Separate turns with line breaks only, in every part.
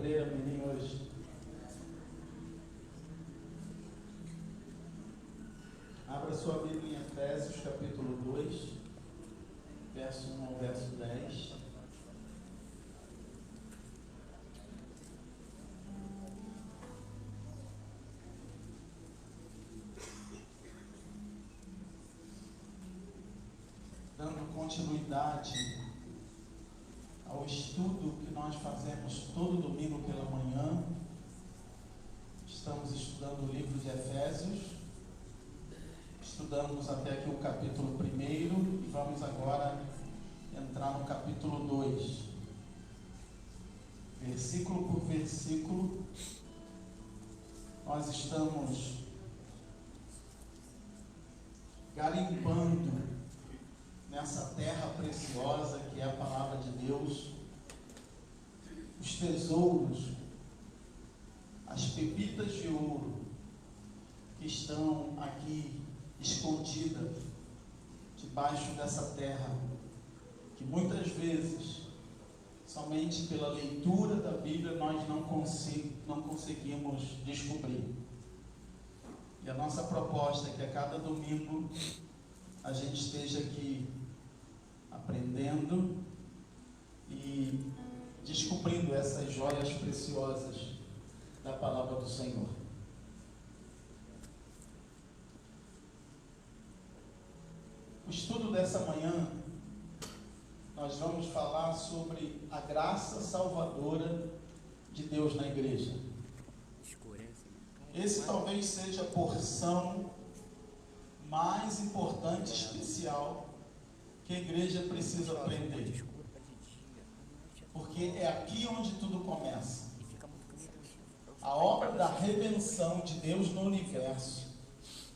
obreira menina hoje. Abra sua Bíblia em Efésios, capítulo 2, verso 1 ao verso 10. Dando continuidade ao estudo que nós fazemos todo domingo pela manhã, estamos estudando o livro de Efésios, estudamos até aqui o capítulo 1 e vamos agora entrar no capítulo 2, versículo por versículo. Nós estamos garimpando nessa terra preciosa que é a palavra de Deus, os tesouros, as pepitas de ouro que estão aqui escondidas debaixo dessa terra, que muitas vezes, somente pela leitura da Bíblia, nós não conseguimos descobrir. E a nossa proposta é que a cada domingo a gente esteja aqui aprendendo e descobrindo essas joias preciosas da palavra do Senhor. O estudo dessa manhã, nós vamos falar sobre a graça salvadora de Deus na igreja. Esse talvez seja a porção mais importante, especial, que a igreja precisa aprender. Porque é aqui onde tudo começa. A obra da redenção de Deus no universo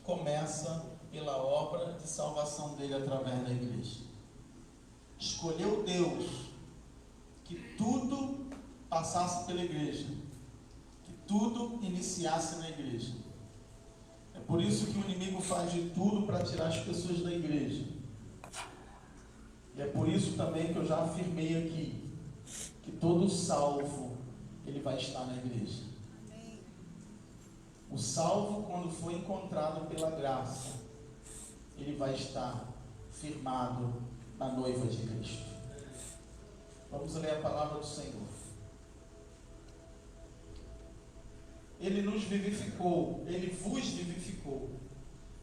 começa pela obra de salvação dele através da igreja. Escolheu Deus que tudo passasse pela igreja, que tudo iniciasse na igreja. É por isso que o inimigo faz de tudo para tirar as pessoas da igreja. E é por isso também que eu já afirmei aqui que todo salvo, ele vai estar na igreja. O salvo, quando for encontrado pela graça, ele vai estar firmado na noiva de Cristo. Vamos ler a palavra do Senhor. Ele nos vivificou, ele vos vivificou,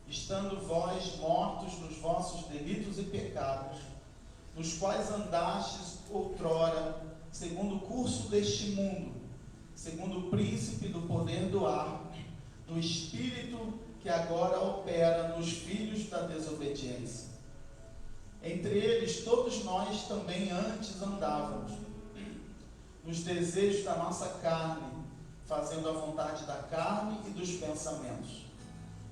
estando vós mortos nos vossos delitos e pecados, nos quais andastes outrora, segundo o curso deste mundo, segundo o príncipe do poder do ar, do espírito que agora opera nos filhos da desobediência. Entre eles todos nós também antes andávamos, nos desejos da nossa carne, fazendo a vontade da carne e dos pensamentos.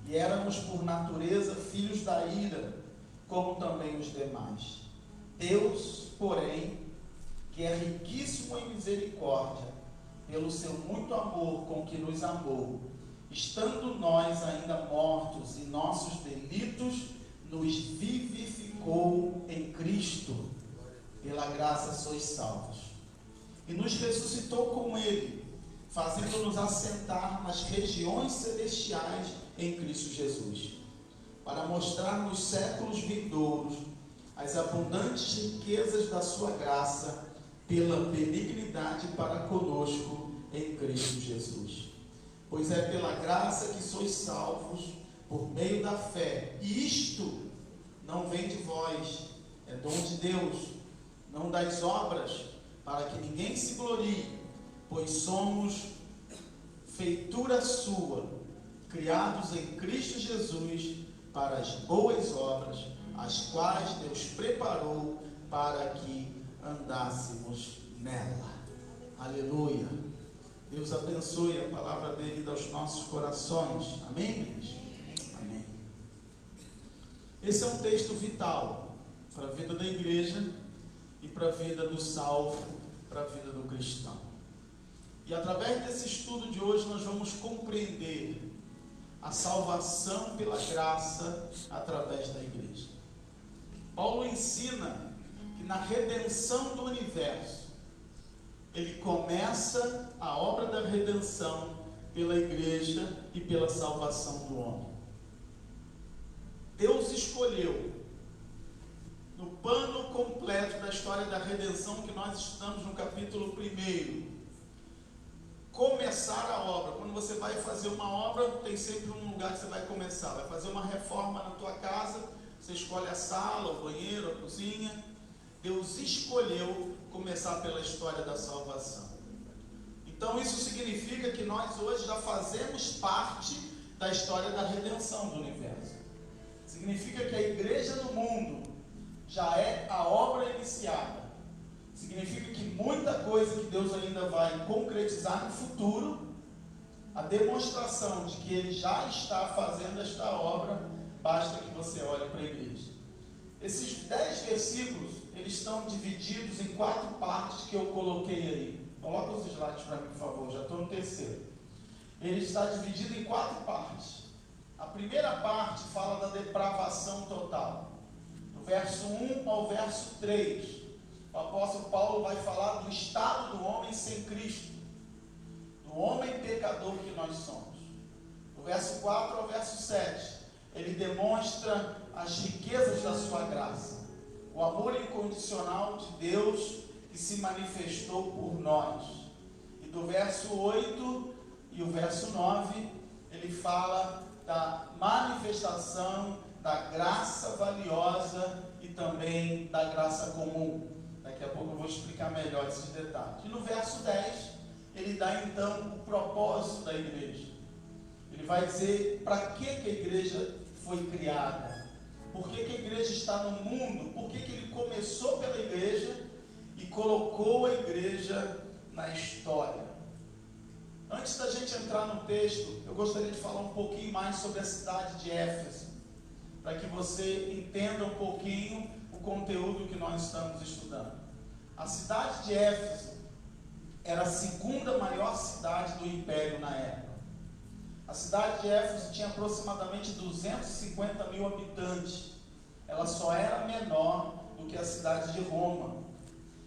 E éramos por natureza filhos da ira, como também os demais. Deus, porém, que é riquíssimo em misericórdia, pelo seu muito amor com que nos amou, estando nós ainda mortos em nossos delitos, nos vivificou em Cristo. Pela graça sois salvos. E nos ressuscitou com Ele, fazendo-nos assentar nas regiões celestiais em Cristo Jesus, para mostrar nos séculos vindouros as abundantes riquezas da sua graça, pela benignidade para conosco em Cristo Jesus. Pois é pela graça que sois salvos, por meio da fé. E isto não vem de vós, é dom de Deus, não das obras, para que ninguém se glorie, pois somos feitura sua, criados em Cristo Jesus para as boas obras, as quais Deus preparou para que andássemos nela. Aleluia. Deus abençoe a palavra dele aos nossos corações. Amém, igreja? Amém. Esse é um texto vital para a vida da igreja e para a vida do salvo, para a vida do cristão. E através desse estudo de hoje nós vamos compreender a salvação pela graça através da igreja. Paulo ensina que na redenção do universo, ele começa a obra da redenção pela igreja e pela salvação do homem. Deus escolheu, no pano completo da história da redenção que nós estudamos no capítulo 1, começar a obra. Quando você vai fazer uma obra, tem sempre um lugar que você vai começar. Vai fazer uma reforma na tua casa, você escolhe a sala, o banheiro, a cozinha. Deus escolheu começar pela história da salvação. Então isso significa que nós hoje já fazemos parte da história da redenção do universo. Significa que a igreja no mundo já é a obra iniciada. Significa que muita coisa que Deus ainda vai concretizar no futuro, a demonstração de que Ele já está fazendo esta obra, basta que você olhe para a igreja. Esses 10 versículos, eles estão divididos em 4 partes que eu coloquei aí. Coloca os slides para mim, por favor, já estou no terceiro. Ele está dividido em 4 partes. A primeira parte fala da depravação total. Do verso 1 ao verso 3, o apóstolo Paulo vai falar do estado do homem sem Cristo, do homem pecador que nós somos. Do verso 4 ao verso 7, ele demonstra as riquezas da sua graça, o amor incondicional de Deus que se manifestou por nós. E do verso 8 e o verso 9, ele fala da manifestação da graça valiosa e também da graça comum. Daqui a pouco eu vou explicar melhor esses detalhes. E no verso 10, ele dá então o propósito da igreja. Ele vai dizer para que a igreja foi criada, por que a igreja está no mundo, por que ele começou pela igreja e colocou a igreja na história. Antes da gente entrar no texto, eu gostaria de falar um pouquinho mais sobre a cidade de Éfeso, para que você entenda um pouquinho o conteúdo que nós estamos estudando. A cidade de Éfeso era a segunda maior cidade do império na época. A cidade de Éfeso tinha aproximadamente 250 mil habitantes. Ela só era menor do que a cidade de Roma.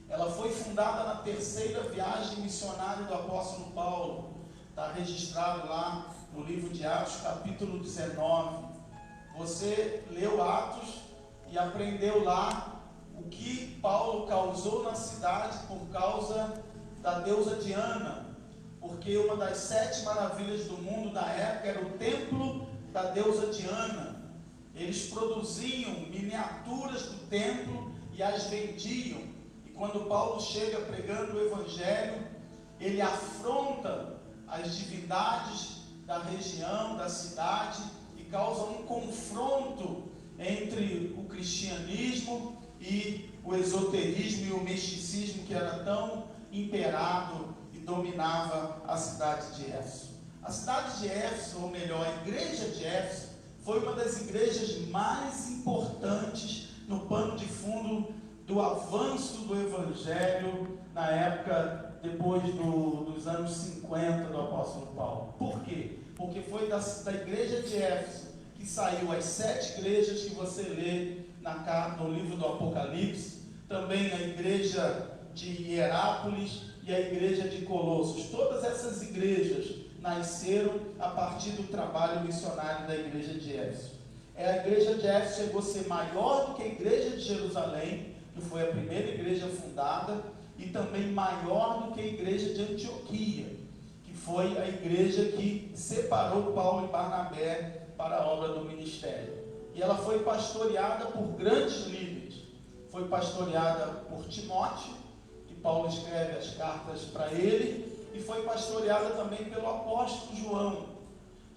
Ela foi fundada na terceira viagem missionária do apóstolo Paulo. Está registrado lá no livro de Atos, capítulo 19. Você leu Atos e aprendeu lá o que Paulo causou na cidade por causa da deusa Diana, porque uma das 7 maravilhas do mundo da época era o templo da deusa Diana. Eles produziam miniaturas do templo e as vendiam. E quando Paulo chega pregando o evangelho, ele afronta as divindades da região, da cidade, e causa um confronto entre o cristianismo e o esoterismo e o misticismo que era tão imperado e dominava a cidade de Éfeso. A cidade de Éfeso, ou melhor, a igreja de Éfeso, foi uma das igrejas mais importantes no pano de fundo do avanço do evangelho na época depois dos anos 50 do apóstolo Paulo. Por quê? Porque foi da igreja de Éfeso que saiu as 7 igrejas que você lê no livro do Apocalipse, também a igreja de Hierápolis e a igreja de Colossos. Todas essas igrejas nasceram a partir do trabalho missionário da igreja de Éfeso. A igreja de Éfeso chegou a ser maior do que a igreja de Jerusalém, que foi a primeira igreja fundada, e também maior do que a igreja de Antioquia, que foi a igreja que separou Paulo e Barnabé para a obra do ministério. E ela foi pastoreada por grandes líderes. Foi pastoreada por Timóteo, que Paulo escreve as cartas para ele, e foi pastoreada também pelo apóstolo João,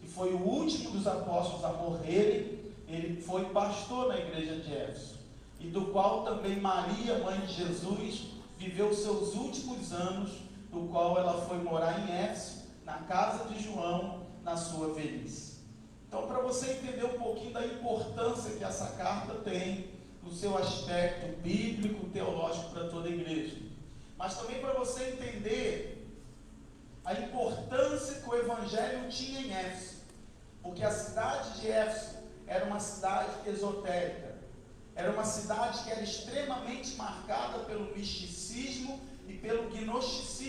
que foi o último dos apóstolos a morrer. Ele foi pastor na igreja de Éfeso, e do qual também Maria, mãe de Jesus, viveu seus últimos anos, do qual ela foi morar em Éfeso, na casa de João, na sua velhice. Então, para você entender um pouquinho da importância que essa carta tem no seu aspecto bíblico, teológico para toda a igreja, mas também para você entender a importância que o evangelho tinha em Éfeso, porque a cidade de Éfeso era uma cidade esotérica, era uma cidade que era extremamente marcada pelo misticismo e pelo gnosticismo.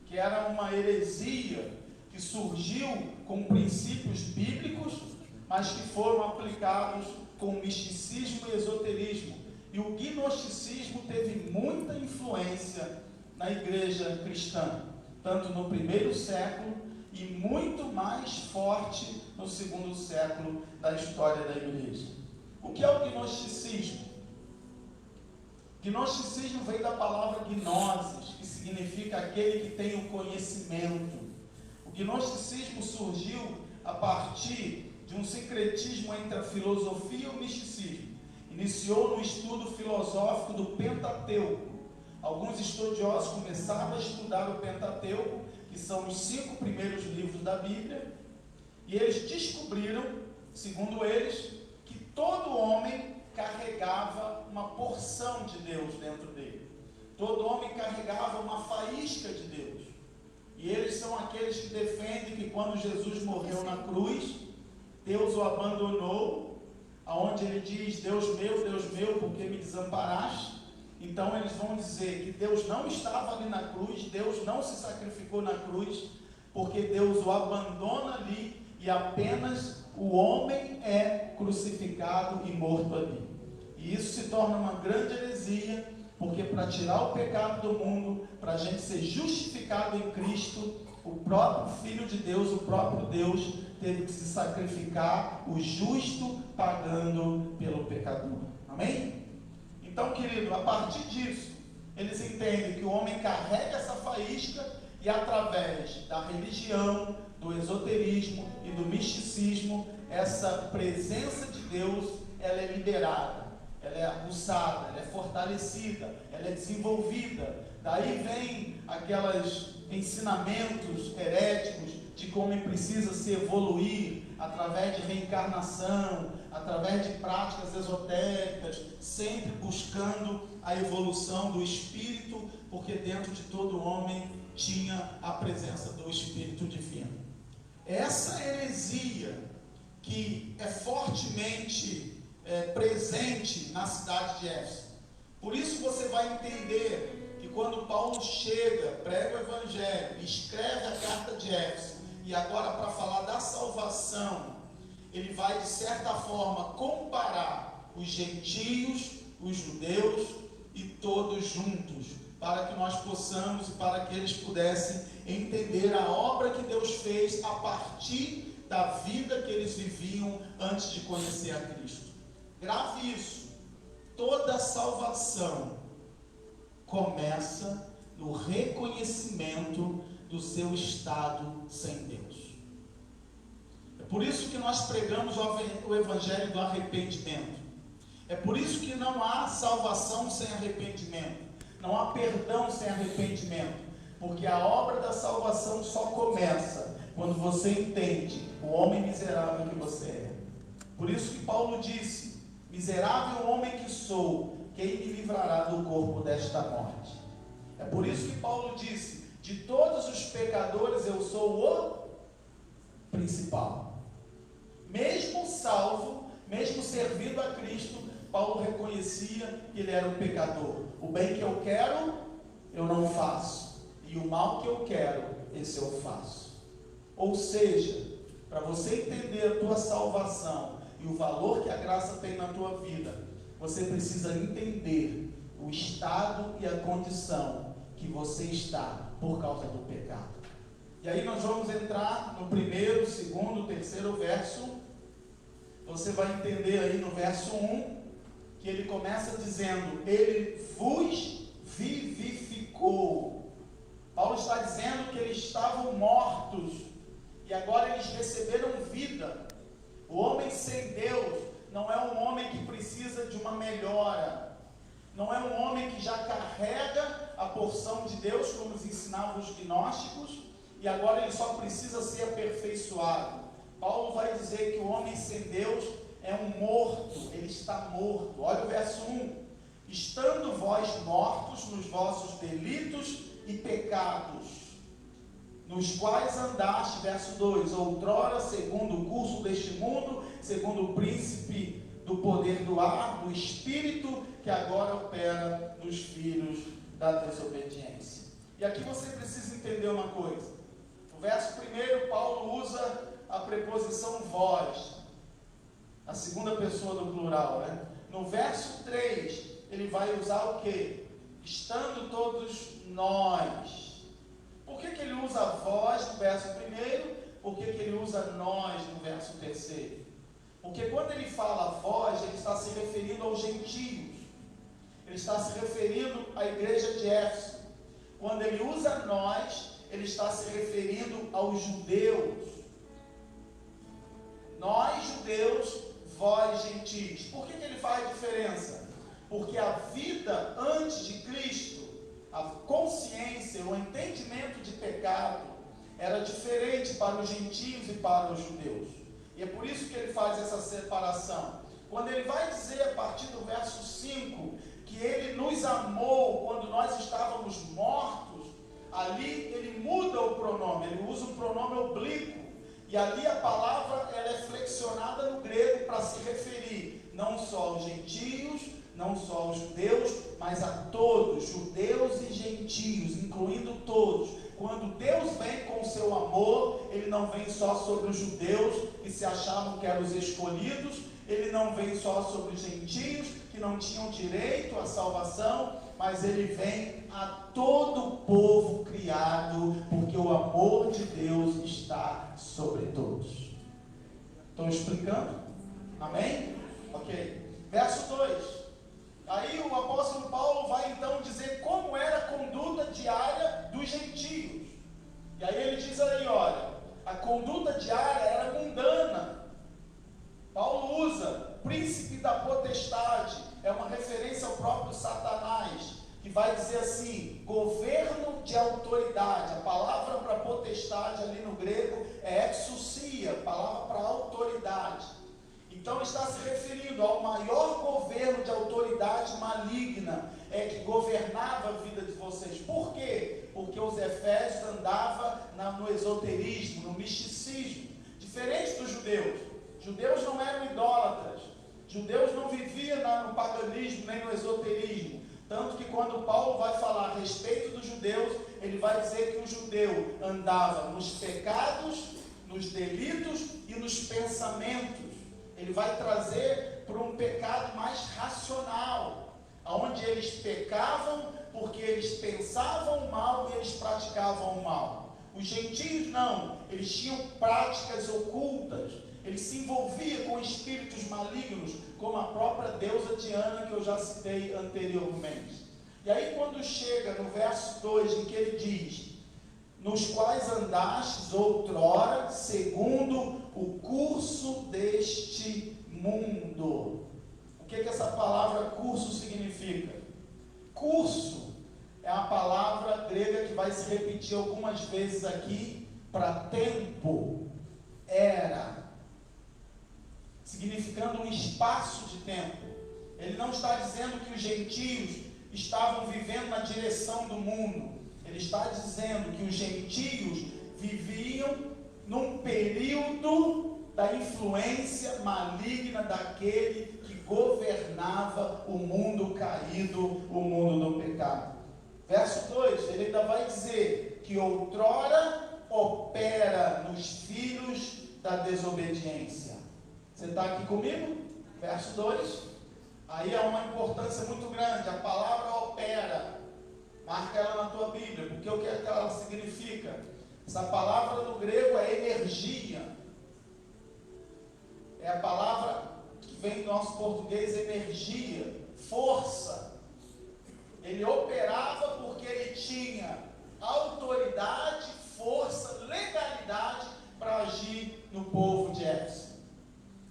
que era uma heresia que surgiu com princípios bíblicos, mas que foram aplicados com misticismo e esoterismo. E o gnosticismo teve muita influência na igreja cristã, tanto no primeiro século e muito mais forte no segundo século da história da igreja. O que é o gnosticismo? Gnosticismo vem da palavra gnosis, que significa aquele que tem o conhecimento. O gnosticismo surgiu a partir de um sincretismo entre a filosofia e o misticismo. Iniciou no estudo filosófico do Pentateuco. Alguns estudiosos começaram a estudar o Pentateuco, que são os 5 primeiros livros da Bíblia, e eles descobriram, segundo eles, que todo homem carregava uma porção de Deus dentro dele. Todo homem carregava uma faísca de Deus. E eles são aqueles que defendem que quando Jesus morreu na cruz, Deus o abandonou, aonde ele diz: Deus meu, por que me desamparaste? Então eles vão dizer que Deus não estava ali na cruz, Deus não se sacrificou na cruz, porque Deus o abandona ali e apenas o homem é crucificado e morto ali. E isso se torna uma grande heresia, porque para tirar o pecado do mundo, para a gente ser justificado em Cristo, o próprio Filho de Deus, o próprio Deus, teve que se sacrificar, o justo pagando pelo pecador. Amém? Então, querido, a partir disso, eles entendem que o homem carrega essa faísca e através da religião, do esoterismo e do misticismo, essa presença de Deus, ela é liberada, ela é aguçada, ela é fortalecida, ela é desenvolvida. Daí vem aqueles ensinamentos heréticos de como precisa se evoluir através de reencarnação, através de práticas esotéricas, sempre buscando a evolução do espírito, porque dentro de todo homem tinha a presença do Espírito Divino. Essa heresia que é fortemente presente na cidade de Éfeso. Por isso você vai entender que quando Paulo chega, prega o Evangelho, escreve a carta de Éfeso, e agora para falar da salvação, ele vai de certa forma comparar os gentios, os judeus e todos juntos, para que nós possamos e para que eles pudessem entender a obra que Deus fez a partir da vida que eles viviam antes de conhecer a Cristo. Grave isso, toda salvação começa no reconhecimento do seu estado sem Deus. É por isso que nós pregamos o Evangelho do arrependimento. É por isso que não há salvação sem arrependimento. Não há perdão sem arrependimento. Porque a obra da salvação só começa quando você entende o homem miserável que você é. Por isso que Paulo disse: miserável homem que sou, quem me livrará do corpo desta morte? É por isso que Paulo disse: de todos os pecadores eu sou o principal. Mesmo salvo, mesmo servindo a Cristo, Paulo reconhecia que ele era um pecador. O bem que eu quero, eu não faço, e o mal que eu quero, esse eu faço. Ou seja, para você entender a tua salvação e o valor que a graça tem na tua vida, você precisa entender o estado e a condição que você está por causa do pecado. E aí nós vamos entrar no primeiro, segundo, terceiro verso. Você vai entender aí no verso 1, que ele começa dizendo: ele vos vivificou. Paulo está dizendo que eles estavam mortos e agora eles receberam vida. O homem sem Deus não é um homem que precisa de uma melhora, não é um homem que já carrega a porção de Deus, como nos ensinavam os gnósticos, e agora ele só precisa ser aperfeiçoado. Paulo vai dizer que o homem sem Deus é um morto, ele está morto. Olha o verso 1: estando vós mortos nos vossos delitos e pecados, nos quais andaste, verso 2, outrora, segundo o curso deste mundo, segundo o príncipe do poder do ar, do espírito que agora opera nos filhos da desobediência. E aqui você precisa entender uma coisa. No verso 1, Paulo usa a preposição vós, a segunda pessoa do plural, né? No verso 3, ele vai usar o quê? Estando todos nós. Por que ele usa vós no verso 1? Por que ele usa nós no verso 3? Porque quando ele fala vós, ele está se referindo aos gentios. Ele está se referindo à igreja de Éfeso. Quando ele usa nós, ele está se referindo aos judeus. Nós, judeus, vós, gentios. Por que ele faz diferença? Porque a vida antes de Cristo, a consciência, o entendimento de pecado, era diferente para os gentios e para os judeus. E é por isso que ele faz essa separação. Quando ele vai dizer, a partir do verso 5, que ele nos amou quando nós estávamos mortos, ali ele muda o pronome, ele usa um pronome oblíquo. E ali a palavra ela é flexionada no grego para se referir não só aos gentios, não só aos judeus, mas a todos, judeus e gentios, incluindo todos. Quando Deus vem com o seu amor, ele não vem só sobre os judeus que se achavam que eram os escolhidos, ele não vem só sobre os gentios que não tinham direito à salvação, mas ele vem a todo o povo criado, porque o amor de Deus está sobre todos. Estou explicando? Amém? Ok. Verso 2. Aí o apóstolo Paulo vai então dizer como era a conduta diária dos gentios. E aí ele diz aí, olha, a conduta diária era mundana. Paulo usa príncipe da potestade, é uma referência ao próprio Satanás, que vai dizer assim, governo de autoridade. A palavra para potestade ali no grego é exousia, palavra para autoridade. Então está se referindo ao maior governo de autoridade maligna que governava a vida de vocês. Por quê? Porque os efésios andavam no esoterismo, no misticismo, diferente dos judeus. Judeus não eram idólatras, judeus não viviam no paganismo nem no esoterismo. Tanto que quando Paulo vai falar a respeito dos judeus, ele vai dizer que o judeu andava nos pecados, nos delitos e nos pensamentos. Ele vai trazer para um pecado mais racional, onde eles pecavam porque eles pensavam o mal e eles praticavam o mal. Os gentios não, eles tinham práticas ocultas, eles se envolviam com espíritos malignos, como a própria deusa Diana, que eu já citei anteriormente. E aí quando chega no verso 2, em que ele diz, nos quais andastes outrora, segundo o curso deste mundo. O que essa palavra curso significa? Curso é a palavra grega que vai se repetir algumas vezes aqui para tempo, era, significando um espaço de tempo. Ele não está dizendo que os gentios estavam vivendo na direção do mundo. Ele está dizendo que os gentios viviam num período da influência maligna daquele que governava o mundo caído, o mundo do pecado. Verso 2, ele ainda vai dizer que outrora opera nos filhos da desobediência. Você está aqui comigo? Verso 2. Aí há uma importância muito grande. A palavra opera. Marca ela na tua Bíblia, porque o que ela significa? Essa palavra no grego é energia. É a palavra que vem do nosso português, energia, força. Ele operava porque ele tinha autoridade, força, legalidade para agir no povo de Éfeso.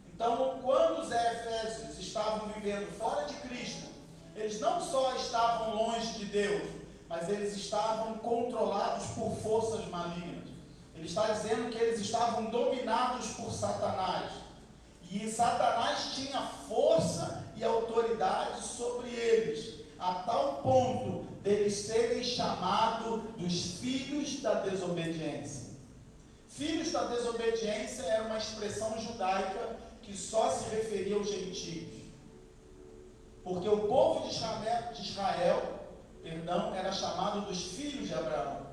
Então, quando os efésios estavam vivendo fora de Cristo, eles não só estavam longe de Deus, mas eles estavam controlados por forças malignas. Ele está dizendo que eles estavam dominados por Satanás. E Satanás tinha força e autoridade sobre eles, a tal ponto deles serem chamados dos filhos da desobediência. Filhos da desobediência era uma expressão judaica que só se referia aos gentios. Porque o povo de Israel era chamado dos filhos de Abraão.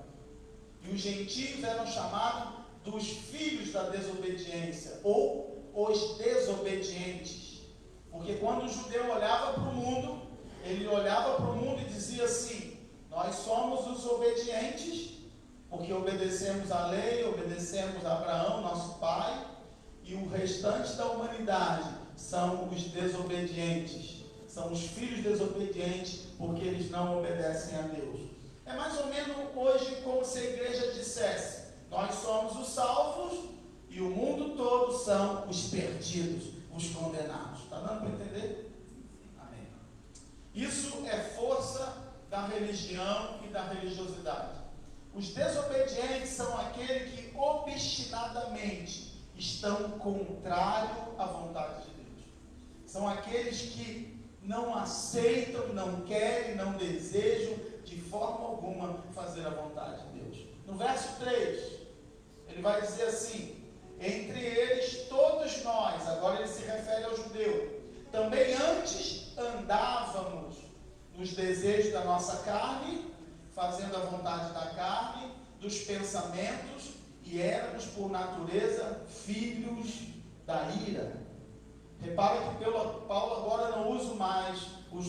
E os gentios eram chamados dos filhos da desobediência, ou os desobedientes. Porque quando o judeu olhava para o mundo, ele olhava para o mundo e dizia assim: nós somos os obedientes, porque obedecemos a lei, obedecemos a Abraão, nosso pai, e o restante da humanidade são os desobedientes, são os filhos desobedientes, porque eles não obedecem a Deus. É mais ou menos hoje como se a igreja dissesse: nós somos os salvos e o mundo todo são os perdidos, os condenados. Está dando para entender? Amém. Isso é força da religião e da religiosidade. Os desobedientes são aqueles que obstinadamente estão contrários à vontade de Deus. São aqueles que não aceitam, não querem, não desejam de forma alguma fazer a vontade de Deus. No verso 3, ele vai dizer assim: entre eles todos nós, agora ele se refere ao judeu, também antes andávamos nos desejos da nossa carne, fazendo a vontade da carne, dos pensamentos, e éramos por natureza filhos da ira. Repara que Paulo agora não usa mais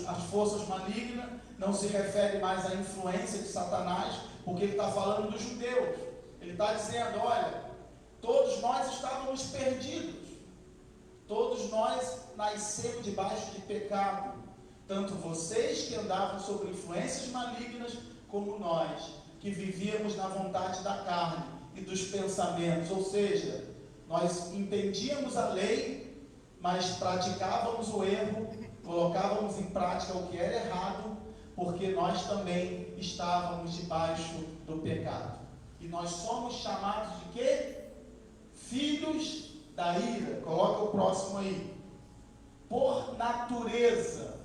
as forças malignas, não se refere mais à influência de Satanás, porque ele está falando dos judeus. Ele está dizendo: olha, todos nós estávamos perdidos, todos nós nascemos debaixo de pecado, tanto vocês que andavam sob influências malignas, como nós, que vivíamos na vontade da carne e dos pensamentos. Ou seja, nós entendíamos a lei, mas praticávamos o erro, colocávamos em prática o que era errado, porque nós também estávamos debaixo do pecado. E nós somos chamados de quê? Filhos da ira. Coloca o próximo aí. Por natureza.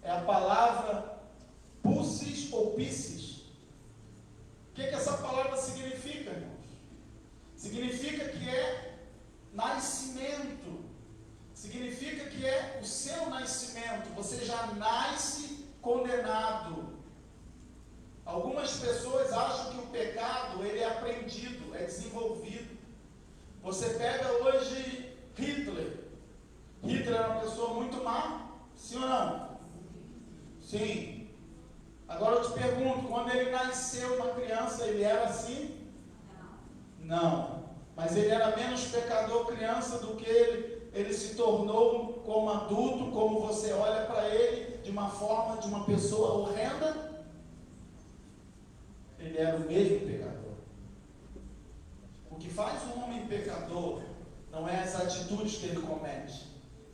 É a palavra Pussis ou Piscis. O que essa palavra significa, irmãos? Significa que é nascimento. Significa que é o seu nascimento. Você já nasce condenado. Algumas pessoas acham que o pecado ele é aprendido, é desenvolvido. Você pega hoje Hitler. Hitler era uma pessoa muito má? Sim ou não? Sim. Agora eu te pergunto, quando ele nasceu uma criança, ele era assim? Não. Mas ele era menos pecador criança do que ele se tornou como adulto, como você olha para ele de uma forma de uma pessoa horrenda? Ele era o mesmo pecador. O que faz um homem pecador não é as atitudes que ele comete.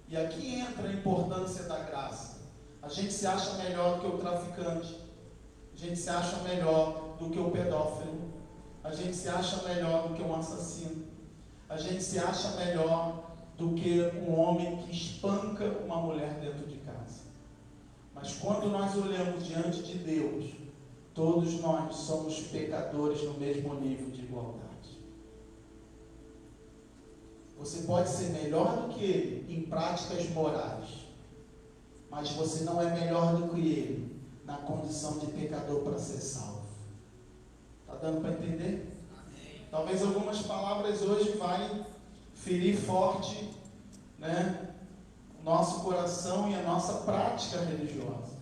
E aqui entra a importância da graça. A gente se acha melhor do que o traficante. A gente se acha melhor do que o pedófilo. A gente se acha melhor do que um assassino. A gente se acha melhor do que um homem que espanca uma mulher dentro de casa. Mas quando nós olhamos diante de Deus, todos nós somos pecadores no mesmo nível de igualdade. Você pode ser melhor do que ele em práticas morais, mas você não é melhor do que ele na condição de pecador para ser salvo. Está dando para entender? Amém. Talvez algumas palavras hoje vai ferir forte, o nosso coração e a nossa prática religiosa.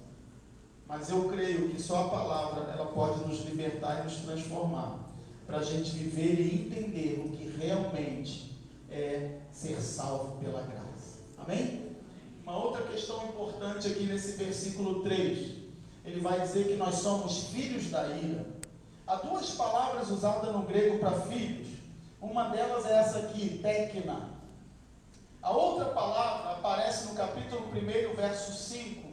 Mas eu creio que só a palavra ela pode nos libertar e nos transformar, para a gente viver e entender o que realmente é ser salvo pela graça. Amém? Uma outra questão importante aqui nesse versículo 3, ele vai dizer que nós somos filhos da ira. Há duas palavras usadas no grego para filhos. Uma delas é essa aqui, tekna. A outra palavra aparece no capítulo 1, verso 5,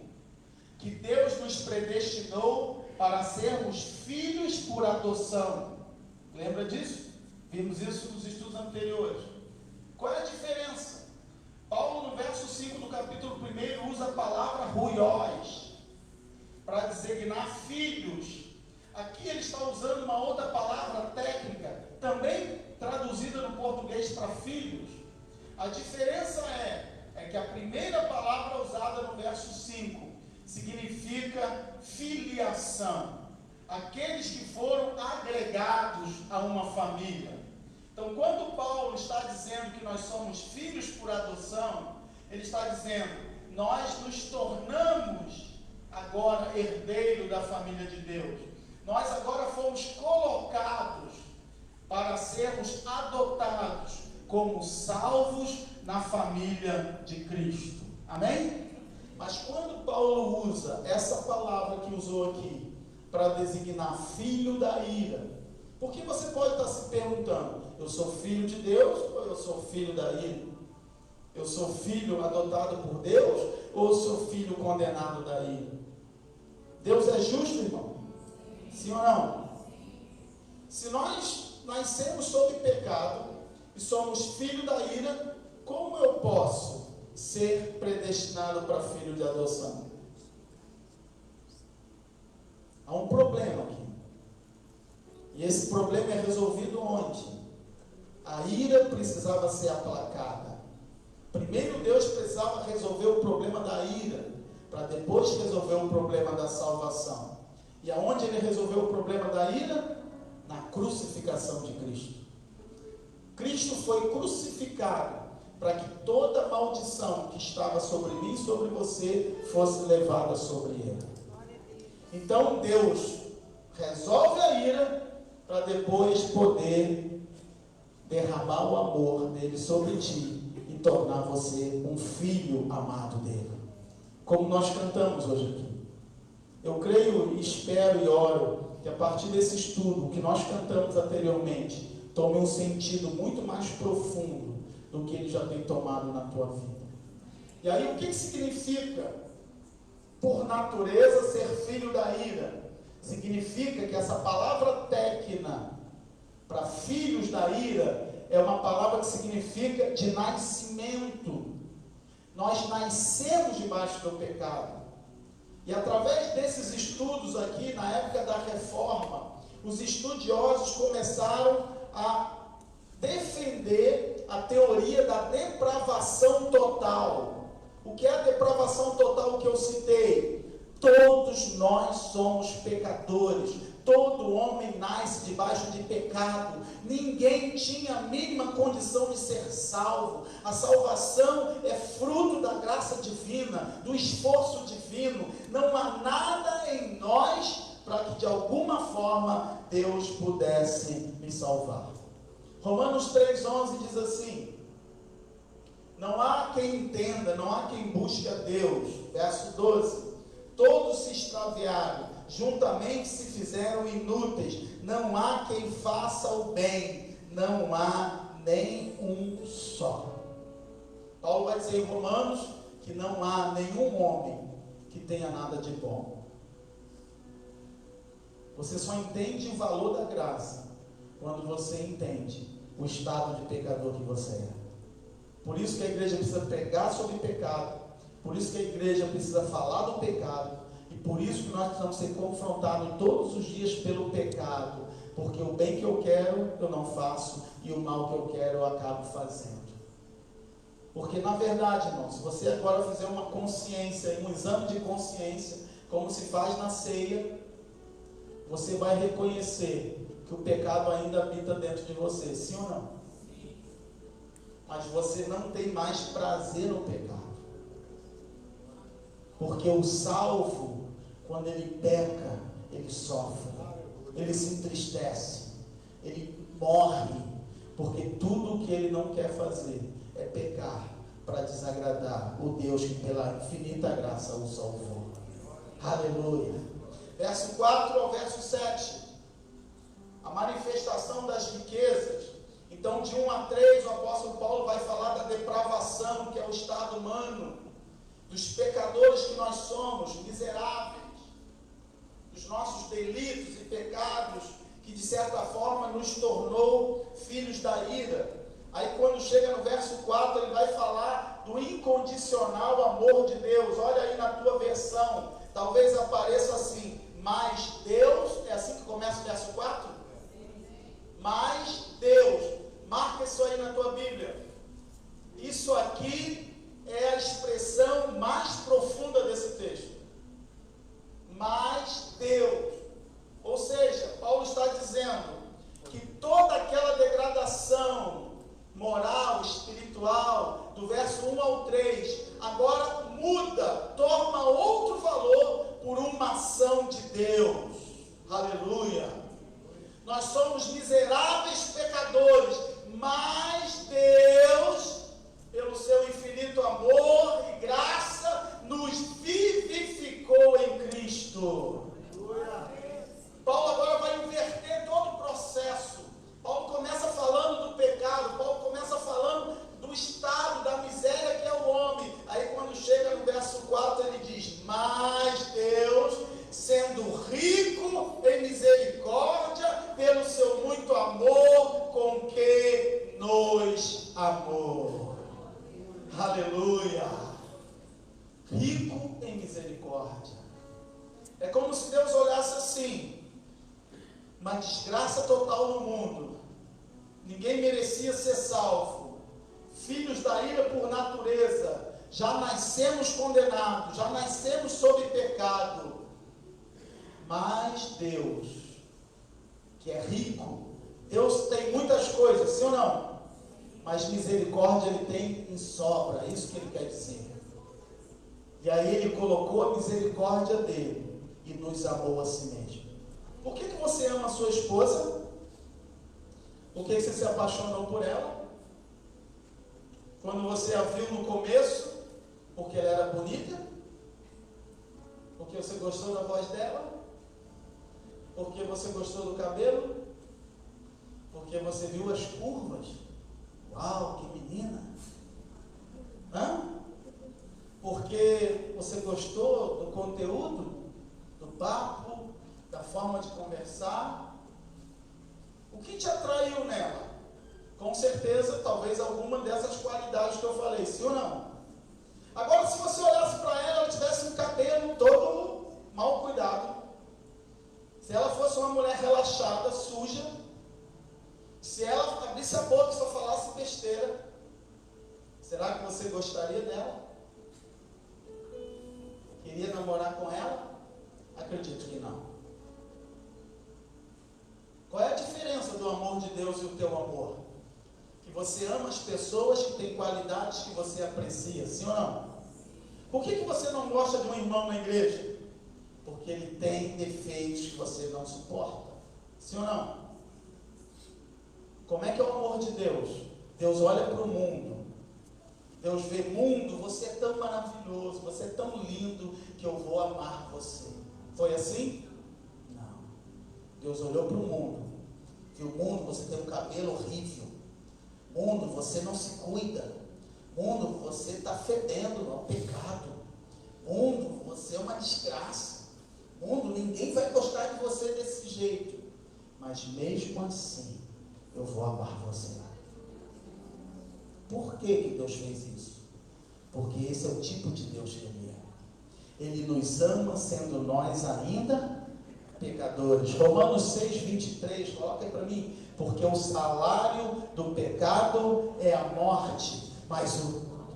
que Deus nos predestinou para sermos filhos por adoção. Lembra disso? Vimos isso nos estudos anteriores. Qual é a diferença? Paulo, no verso 5 do capítulo 1, usa a palavra ruiós para designar filhos. Aqui ele está usando uma outra palavra técnica, também traduzida no português para filhos. A diferença é que a primeira palavra usada no verso 5 significa filiação. Aqueles que foram agregados a uma família. Então, quando Paulo está dizendo que nós somos filhos por adoção, ele está dizendo, nós nos tornamos agora herdeiro da família de Deus. Nós agora fomos colocados para sermos adotados como salvos na família de Cristo. Amém? Mas quando Paulo usa essa palavra que usou aqui, para designar filho da ira, porque você pode estar se perguntando, eu sou filho de Deus ou eu sou filho da ira? Eu sou filho adotado por Deus ou eu sou filho condenado da ira? Deus é justo, irmão? Sim ou não? Se nós nascemos sob pecado e somos filho da ira, como eu posso ser predestinado para filho de adoção? Há um problema aqui. E esse problema é resolvido onde? A ira precisava ser aplacada. Primeiro Deus precisava resolver o problema da ira, para depois resolver o problema da salvação. E aonde ele resolveu o problema da ira? Na crucificação de Cristo. Cristo foi crucificado para que toda maldição que estava sobre mim e sobre você fosse levada sobre ele. Então Deus resolve a ira para depois poder derramar o amor dele sobre ti e tornar você um filho amado dele. Como nós cantamos hoje aqui. Eu creio, espero e oro que a partir desse estudo que nós cantamos anteriormente tome um sentido muito mais profundo do que ele já tem tomado na tua vida. E aí o que significa por natureza ser filho da ira? Significa que essa palavra técnica para filhos da ira é uma palavra que significa de nascimento. Nós nascemos debaixo do pecado. E através desses estudos aqui, na época da reforma, os estudiosos começaram a defender a teoria da depravação total. O que é a depravação total que eu citei? Todos nós somos pecadores. Todo homem nasce debaixo de pecado. Ninguém tinha a mínima condição de ser salvo. A salvação é fruto da graça divina, do esforço divino. Não há nada em nós para que de alguma forma Deus pudesse me salvar. Romanos 3,11 diz assim: não há quem entenda, não há quem busque a Deus. Verso 12: todos se extraviaram, juntamente se fizeram inúteis. Não há quem faça o bem, não há nem um só. Paulo vai dizer em Romanos que não há nenhum homem que tenha nada de bom. Você só entende o valor da graça quando você entende o estado de pecador que você é. Por isso que a igreja precisa pregar sobre pecado. Por isso que a igreja precisa falar do pecado. E por isso que nós precisamos ser confrontados todos os dias pelo pecado. Porque o bem que eu quero, eu não faço. E o mal que eu quero, eu acabo fazendo. Porque na verdade, irmão, se você agora fizer uma consciência, um exame de consciência, como se faz na ceia, você vai reconhecer que o pecado ainda habita dentro de você. Sim ou não? Sim. Mas você não tem mais prazer no pecado. Porque o salvo, quando ele peca, ele sofre, ele se entristece, ele morre, porque tudo que ele não quer fazer é pecar para desagradar o Deus que pela infinita graça o salvou. Aleluia. Verso 4 ao verso 7. A manifestação das riquezas. Então de 1 a 3 o apóstolo Paulo vai falar da depravação, que é o estado humano, dos pecadores que nós somos, miseráveis, dos nossos delitos e pecados, que de certa forma nos tornou filhos da ira. Aí quando chega no verso 4, ele vai falar do incondicional amor de Deus. Olha aí na tua versão, talvez apareça assim: mas Deus, é assim que começa o verso 4? Mas Deus, marca isso aí na tua Bíblia. Isso aqui é a expressão mais profunda desse texto. mas Deus. Ou seja, Paulo está dizendo que toda aquela degradação moral, espiritual, do verso 1 ao 3, agora muda, toma outro valor por uma ação de Deus. Aleluia! Nós somos miseráveis pecadores, mas Deus, pelo seu infinito amor e graça, nos vivificou em Cristo. Paulo agora vai inverter todo o processo. Paulo começa falando do pecado, Paulo começa falando do estado, da miséria que é o homem. Aí quando chega no verso 4 ele diz: mas Deus, sendo rico em misericórdia, pelo seu muito amor com que nos amou. Aleluia! Rico em misericórdia. É como se Deus olhasse assim: uma desgraça total no mundo, ninguém merecia ser salvo, filhos da ira por natureza, já nascemos condenados, já nascemos sob pecado, mas Deus, que é rico, Deus tem muitas coisas, sim ou não? Mas misericórdia Ele tem em sobra, é isso que Ele quer dizer. E aí Ele colocou a misericórdia dEle e nos amou a si mesmo. Por que você ama a sua esposa? Por que você se apaixonou por ela? Quando você a viu no começo, porque ela era bonita? Porque você gostou da voz dela? Porque você gostou do cabelo? Porque você viu as curvas? Uau, que menina! Porque você gostou do conteúdo, do papo, da forma de conversar? O que te atraiu nela? Com certeza, talvez alguma dessas qualidades que eu falei, sim ou não? Agora, se você olhasse para ela, ela tivesse um cabelo todo mal cuidado, se ela fosse uma mulher relaxada, suja, se ela abrisse a boca e só falasse besteira, será que você gostaria dela? Queria namorar com ela? Acredito que não. Qual é a diferença do amor de Deus e o teu amor? Que você ama as pessoas que têm qualidades que você aprecia, sim ou não? Por que você não gosta de um irmão na igreja? Porque ele tem defeitos que você não suporta, sim ou não? Como é que é o amor de Deus? Deus olha para o mundo, Deus vê: mundo, você é tão maravilhoso, você é tão lindo, que eu vou amar você. Foi assim? Não. Deus olhou para o mundo, viu: mundo, você tem um cabelo horrível, mundo, você não se cuida, mundo, você está fedendo ao pecado, mundo, você é uma desgraça, mundo, ninguém vai gostar de você desse jeito, mas mesmo assim eu vou amar você. Por que Deus fez isso? Porque esse é o tipo de Deus que Ele é. Ele nos ama sendo nós ainda pecadores. Romanos 6:23, coloca aí para mim. Porque o salário do pecado é a morte, mas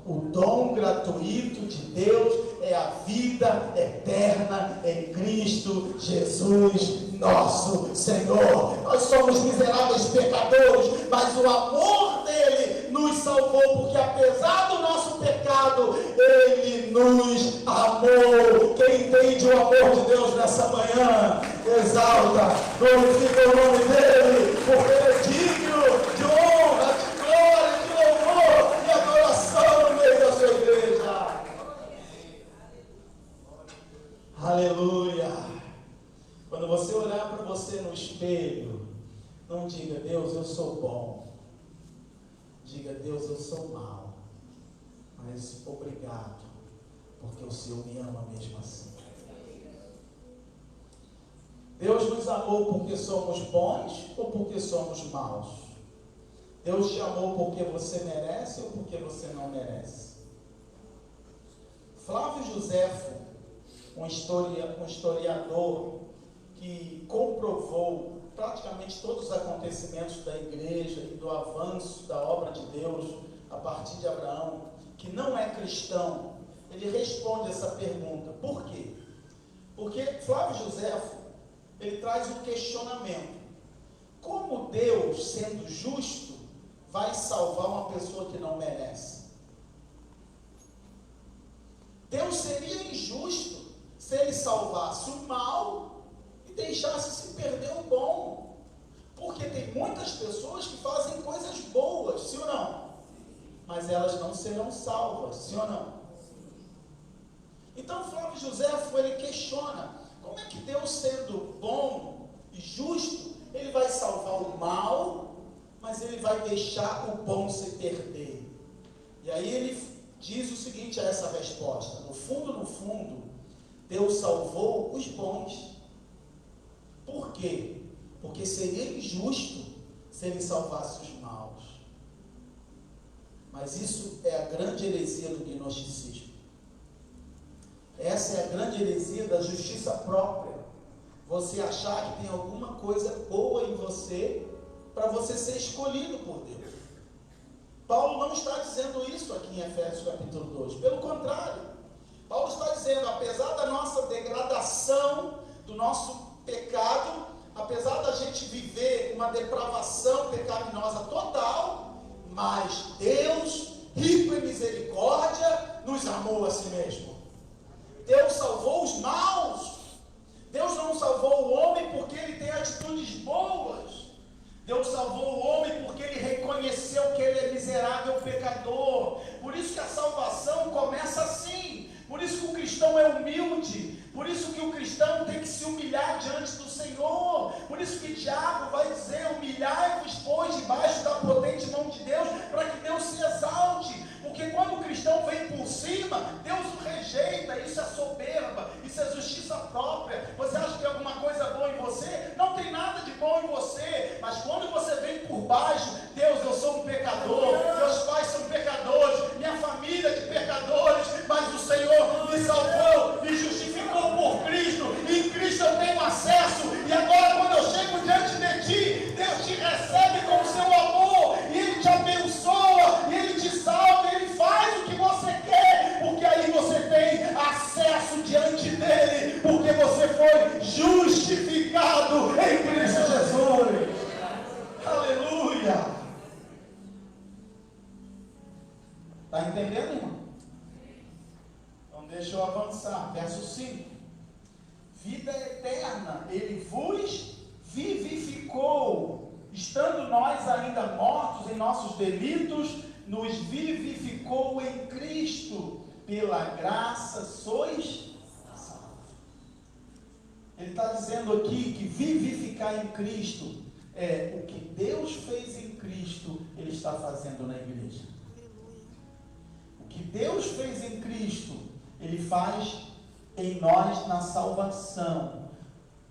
o dom gratuito de Deus é a vida eterna em Cristo Jesus, nosso Senhor. Nós somos miseráveis pecadores, mas o amor dele nos salvou, porque apesar do nosso pecado, ele nos amou. Quem entende o amor de Deus nessa manhã, exalta, glorifica o nome dele, porque ele é digno de honra, de glória, de louvor e adoração no meio da sua igreja. Aleluia. Quando você olhar para você no espelho, não diga: Deus, eu sou bom. Diga: Deus, eu sou mau, mas obrigado, porque o Senhor me ama mesmo assim. Deus nos amou porque somos bons ou porque somos maus? Deus te amou porque você merece ou porque você não merece? Flávio Joséfo, um historiador que comprovou praticamente todos os acontecimentos da igreja e do avanço da obra de Deus a partir de Abraão, que não é cristão, ele responde essa pergunta: por quê? Porque Flávio Joséfo, ele traz um questionamento. Como Deus, sendo justo, vai salvar uma pessoa que não merece? Deus seria injusto se ele salvasse o mal e deixasse se perder o bom. Porque tem muitas pessoas que fazem coisas boas, sim ou não? Mas elas não serão salvas, sim ou não? Então Flávio Joséfo, ele questiona, como é que Deus, sendo bom e justo, ele vai salvar o mal, mas ele vai deixar o bom se perder? E aí ele diz o seguinte a essa resposta: no fundo, Deus salvou os bons. Por quê? Porque seria injusto se ele salvasse os maus. Mas isso é a grande heresia do gnosticismo. Essa é a grande heresia da justiça própria. Você achar que tem alguma coisa boa em você para você ser escolhido por Deus. Paulo não está dizendo isso aqui em Efésios capítulo 2. Pelo contrário, Paulo está dizendo, apesar da nossa degradação, do nosso pecado, apesar da gente viver uma depravação pecaminosa total, mas Deus, rico em misericórdia, nos amou a si mesmo. Deus salvou os maus. Deus não salvou o homem porque ele tem atitudes boas. Deus salvou o homem porque ele reconheceu que ele é miserável pecador. Por isso que a salvação começa assim. Por isso que o cristão é humilde. Por isso que o cristão tem que se humilhar diante do Senhor. Por isso que Tiago vai dizer: humilhai-vos, pois, debaixo da potente mão de Deus, para que Deus se exalte. Porque quando o cristão vem por cima, Deus o rejeita. Isso é soberba, isso é justiça própria. Você acha que tem alguma coisa boa em você? Não tem nada de bom em você. Mas quando você vem por baixo, Deus, eu sou um pecador, meus pais são pecadores, minha família é de pecadores, mas o Senhor me salvou, me justificou por Cristo, e em Cristo eu tenho acesso. E agora, quando eu chego diante de ti, Deus te recebe com o seu amor, e Ele te abençoa, e Ele te salva, e Ele faz o que você quer, porque aí você tem acesso diante dEle, porque você foi justificado em Cristo Jesus. Aleluia! Está entendendo, irmão? Então deixa eu avançar. Verso 5. Vida eterna Ele vos vivificou, estando nós ainda mortos em nossos delitos, nos vivificou em Cristo, pela graça sois salvos. Ele está dizendo aqui que vivificar em Cristo é o que Deus fez em Cristo, Ele está fazendo na igreja. O que Deus fez em Cristo, Ele faz em nós na salvação,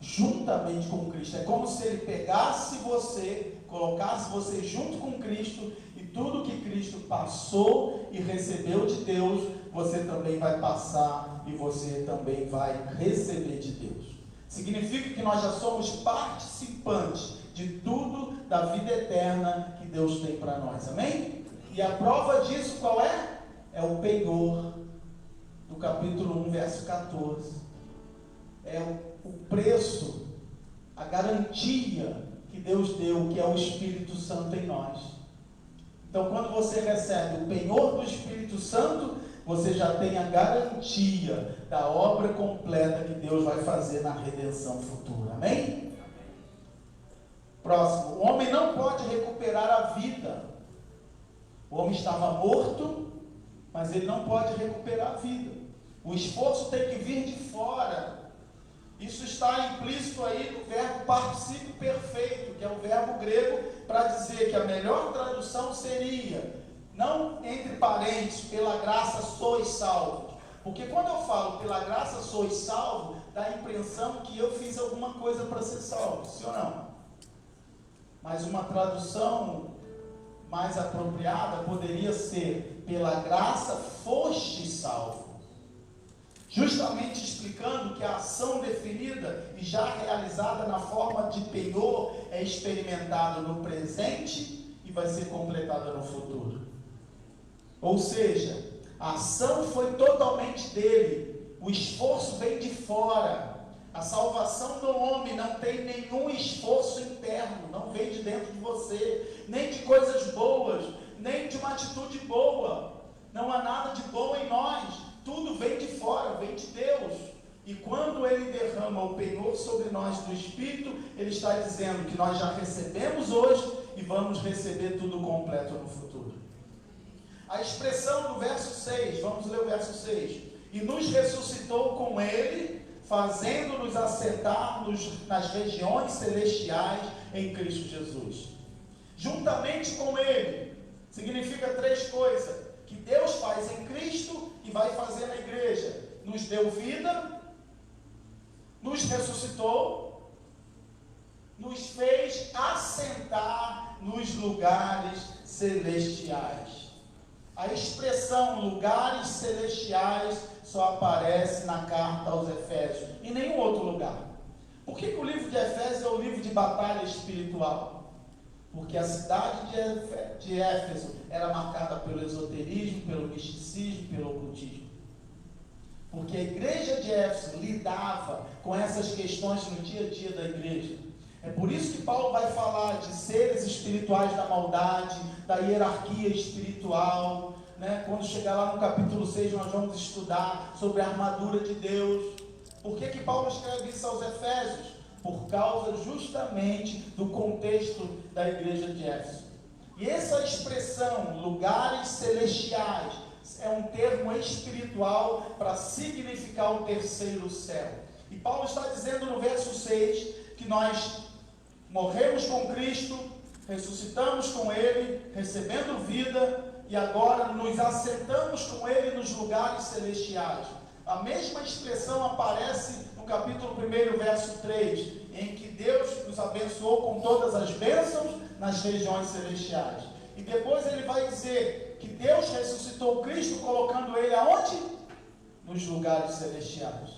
juntamente com Cristo. É como se Ele pegasse você, colocasse você junto com Cristo, e tudo que Cristo passou e recebeu de Deus, você também vai passar e você também vai receber de Deus. Significa que nós já somos participantes de tudo da vida eterna que Deus tem para nós, amém? E a prova disso qual é? É o penhor do capítulo 1, verso 14. É o preço, a garantia que Deus deu, que é o Espírito Santo em nós. Então, quando você recebe o penhor do Espírito Santo, você já tem a garantia da obra completa que Deus vai fazer na redenção futura, amém? Próximo, o homem não pode recuperar a vida. O homem estava morto, mas ele não pode recuperar a vida. O esforço tem que vir de fora. Isso está implícito aí no verbo particípio perfeito, que é o verbo grego para dizer que a melhor tradução seria, não entre parênteses, pela graça sois salvos. Porque quando eu falo pela graça sois salvos, dá a impressão que eu fiz alguma coisa para ser salvo, sim ou não? Mas uma tradução mais apropriada poderia ser: pela graça foste salvo. Justamente explicando que a ação definida e já realizada na forma de penhor é experimentada no presente e vai ser completada no futuro. Ou seja, a ação foi totalmente dele, o esforço vem de fora, A salvação do homem não tem nenhum esforço interno, não vem de dentro de você, nem de coisas boas, nem de uma atitude boa. Não há nada de bom em nós, tudo vem de fora, vem de Deus. E quando Ele derrama o penhor sobre nós do Espírito, Ele está dizendo que nós já recebemos hoje e vamos receber tudo completo no futuro. A expressão do verso 6, vamos ler o verso 6. E nos ressuscitou com Ele, fazendo-nos assentar nas regiões celestiais em Cristo Jesus. Juntamente com Ele, significa três coisas, que Deus faz em Cristo e vai fazer na igreja. Nos deu vida, nos ressuscitou, nos fez assentar nos lugares celestiais. A expressão lugares celestiais só aparece na carta aos Efésios, em nenhum outro lugar. Por que o livro de Efésios é o livro de batalha espiritual? Porque a cidade de Éfeso era marcada pelo esoterismo, pelo misticismo, pelo ocultismo. Porque a igreja de Éfeso lidava com essas questões no dia a dia da igreja. É por isso que Paulo vai falar de seres espirituais da maldade, da hierarquia espiritual, né? Quando chegar lá no capítulo 6, nós vamos estudar sobre a armadura de Deus. Por que Paulo escreve isso aos Efésios? Por causa justamente do contexto da igreja de Éfeso. E essa expressão, lugares celestiais, é um termo espiritual para significar o terceiro céu. E Paulo está dizendo no verso 6 que nós morremos com Cristo, ressuscitamos com Ele, recebendo vida, e agora nos assentamos com Ele nos lugares celestiais. A mesma expressão aparece no capítulo 1, verso 3, em que Deus nos abençoou com todas as bênçãos nas regiões celestiais. E depois ele vai dizer que Deus ressuscitou Cristo, colocando Ele aonde? Nos lugares celestiais.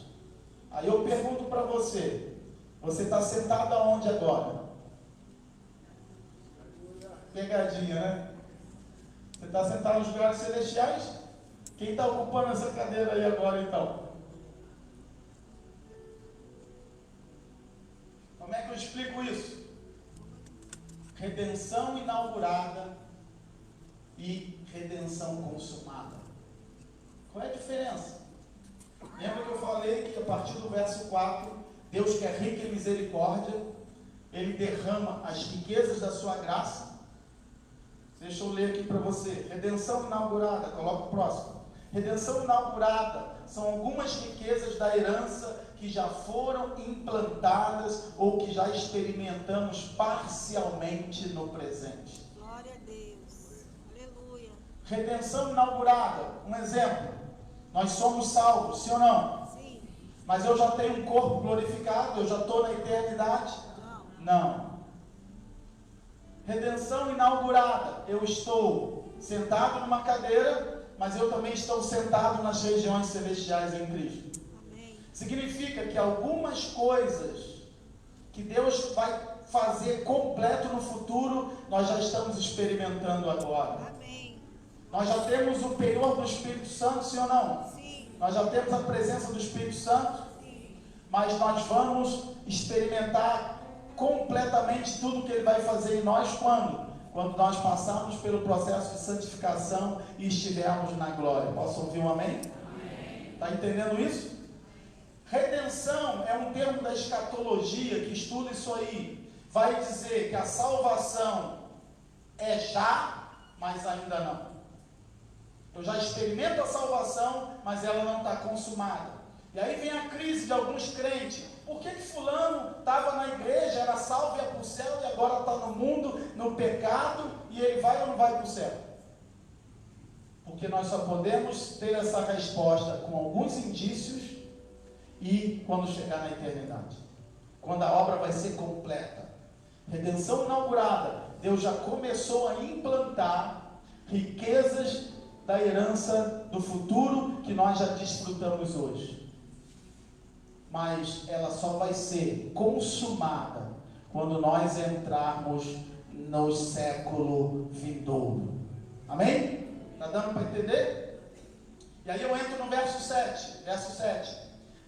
Aí eu pergunto para você, você está sentado aonde agora? Pegadinha, né? Você está sentado nos lugares celestiais? Quem está ocupando essa cadeira aí agora então? Como é que eu explico isso? Redenção inaugurada e redenção consumada. Qual é a diferença? Lembra que eu falei que a partir do verso 4, Deus que é rico em misericórdia, Ele derrama as riquezas da sua graça. Deixa eu ler aqui para você. Redenção inaugurada, coloca o próximo. Redenção inaugurada são algumas riquezas da herança que já foram implantadas ou que já experimentamos parcialmente no presente.
Glória a Deus. Aleluia.
Redenção inaugurada, um exemplo. Nós somos salvos, sim ou não?
Sim.
Mas eu já tenho um corpo glorificado, eu já estou na eternidade? Não. Redenção inaugurada, eu estou sentado numa cadeira, mas eu também estou sentado nas regiões celestiais em Cristo.
Amém.
Significa que algumas coisas que Deus vai fazer completo no futuro, nós já estamos experimentando agora.
Amém.
Nós já temos o penhor do Espírito Santo, sim ou não?
Sim.
Nós já temos a presença do Espírito Santo,
Sim.
mas nós vamos experimentar completamente tudo que Ele vai fazer em nós quando? Quando nós passarmos pelo processo de santificação e estivermos na glória. Posso ouvir um amém? Está entendendo isso? Redenção é um termo da escatologia que estuda isso aí. Vai dizer que a salvação é já, mas ainda não. Eu já experimento a salvação, mas ela não está consumada. E aí vem a crise de alguns crentes. Por que fulano estava na igreja, era salvo e ia para o céu, e agora está no mundo, no pecado, e ele vai ou não vai para o céu? Porque nós só podemos ter essa resposta com alguns indícios e quando chegar na eternidade. Quando a obra vai ser completa. Redenção inaugurada. Deus já começou a implantar riquezas da herança do futuro que nós já desfrutamos hoje. Mas ela só vai ser consumada quando nós entrarmos no século vindouro. Amém? Está dando para entender? E aí eu entro no verso 7.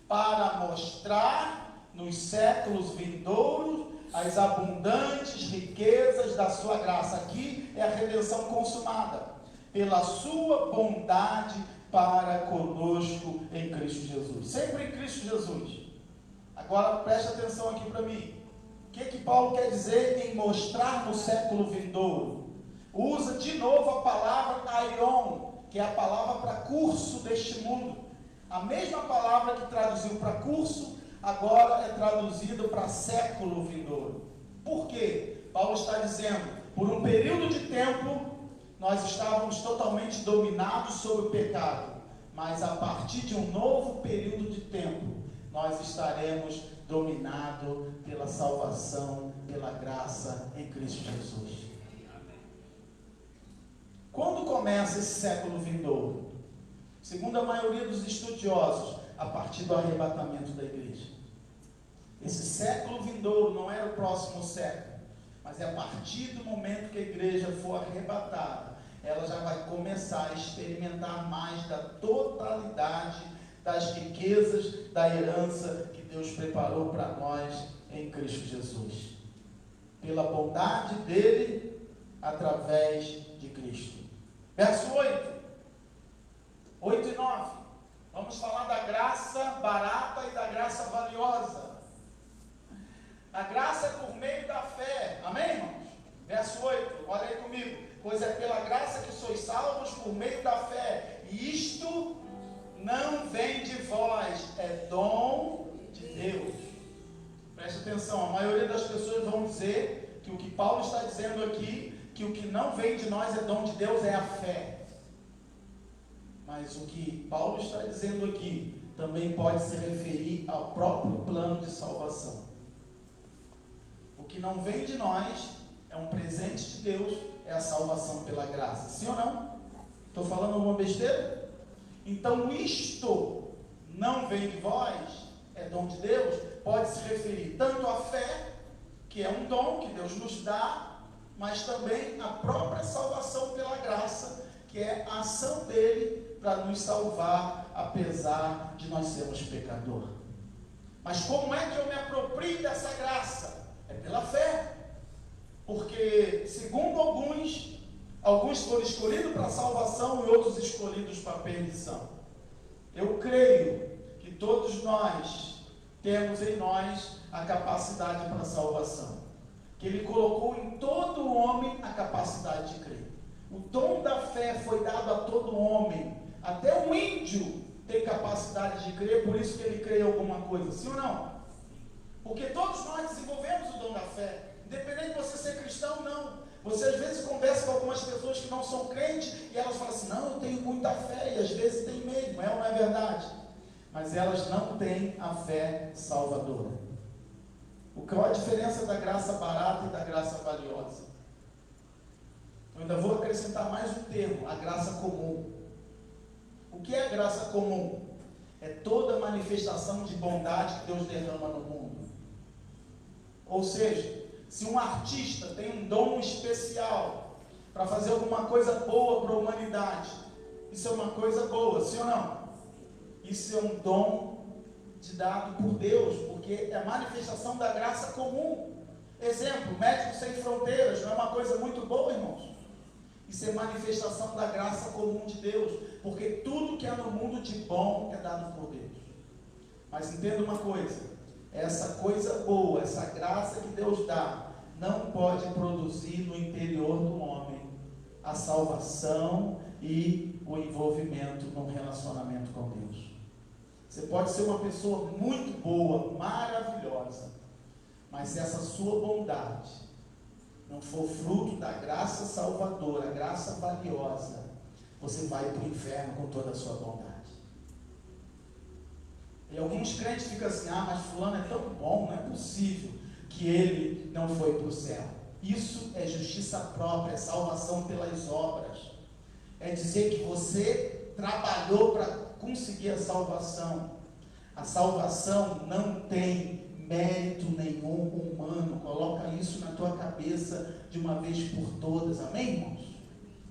Para mostrar nos séculos vindouros as abundantes riquezas da sua graça. Aqui é a redenção consumada, pela sua bondade para conosco em Cristo Jesus. Sempre em Cristo Jesus. Agora preste atenção aqui para mim. O que Paulo quer dizer em mostrar no século vindouro? Usa de novo a palavra aion, que é a palavra para curso deste mundo. A mesma palavra que traduziu para curso, agora é traduzido para século vindouro. Por quê? Paulo está dizendo, por um período de tempo, nós estávamos totalmente dominados sobre o pecado, mas a partir de um novo período de tempo, nós estaremos dominados pela salvação, pela graça em Cristo Jesus. Quando começa esse século vindouro? Segundo a maioria dos estudiosos, a partir do arrebatamento da igreja. Esse século vindouro não era o próximo século, mas é a partir do momento que a igreja for arrebatada, ela já vai começar a experimentar mais da totalidade das riquezas, da herança que Deus preparou para nós em Cristo Jesus. Pela bondade dele, através de Cristo. Verso 8 e 9. Vamos falar da graça barata e da graça valiosa. A graça é por meio da fé. Amém, irmãos? Verso 8, olha aí comigo. Pois é pela graça que sois salvos por meio da fé. E isto não vem de vós, é dom de Deus. Preste atenção, a maioria das pessoas vão dizer que o que Paulo está dizendo aqui, que o que não vem de nós é dom de Deus, é a fé. Mas o que Paulo está dizendo aqui também pode se referir ao próprio plano de salvação. O que não vem de nós é um presente de Deus, é a salvação pela graça. Sim ou não? Estou falando alguma besteira? Então isto não vem de vós, é dom de Deus, pode se referir tanto à fé, que é um dom que Deus nos dá, mas também à própria salvação pela graça, que é a ação dele para nos salvar, apesar de nós sermos pecadores. Mas como é que eu me aproprio dessa graça? É pela fé. Porque, segundo alguns foram escolhidos para a salvação e outros escolhidos para a perdição. Eu creio que todos nós temos em nós a capacidade para a salvação. Que Ele colocou em todo homem a capacidade de crer. O dom da fé foi dado a todo homem. Até o índio tem capacidade de crer, por isso que ele crê em alguma coisa. Sim ou não? Porque todos nós desenvolvemos o dom da fé. Independente de você ser cristão ou não. Você às vezes conversa com algumas pessoas que não são crentes e elas falam assim, não, eu tenho muita fé, e às vezes tem mesmo, é ou não é verdade? Mas elas não têm a fé salvadora. Qual a diferença da graça barata e da graça valiosa? Eu ainda vou acrescentar mais um termo, a graça comum. O que é a graça comum? É toda manifestação de bondade que Deus derrama no mundo. Ou seja, se um artista tem um dom especial para fazer alguma coisa boa para a humanidade, isso é uma coisa boa, sim ou não? Isso é um dom dado por Deus, porque é a manifestação da graça comum. Exemplo, Médicos Sem Fronteiras, não é uma coisa muito boa, irmãos? Isso é manifestação da graça comum de Deus, porque tudo que há no mundo de bom é dado por Deus. Mas entenda uma coisa, essa coisa boa, essa graça que Deus dá, não pode produzir no interior do homem a salvação e o envolvimento num relacionamento com Deus. Você pode ser uma pessoa muito boa, maravilhosa, mas se essa sua bondade não for fruto da graça salvadora, a graça valiosa, você vai para o inferno com toda a sua bondade. E alguns crentes ficam assim, mas fulano é tão bom, não é possível que ele não foi para o céu. Isso é justiça própria, é salvação pelas obras. É dizer que você trabalhou para conseguir a salvação. A salvação não tem mérito nenhum humano. Coloca isso na tua cabeça de uma vez por todas. Amém, irmãos?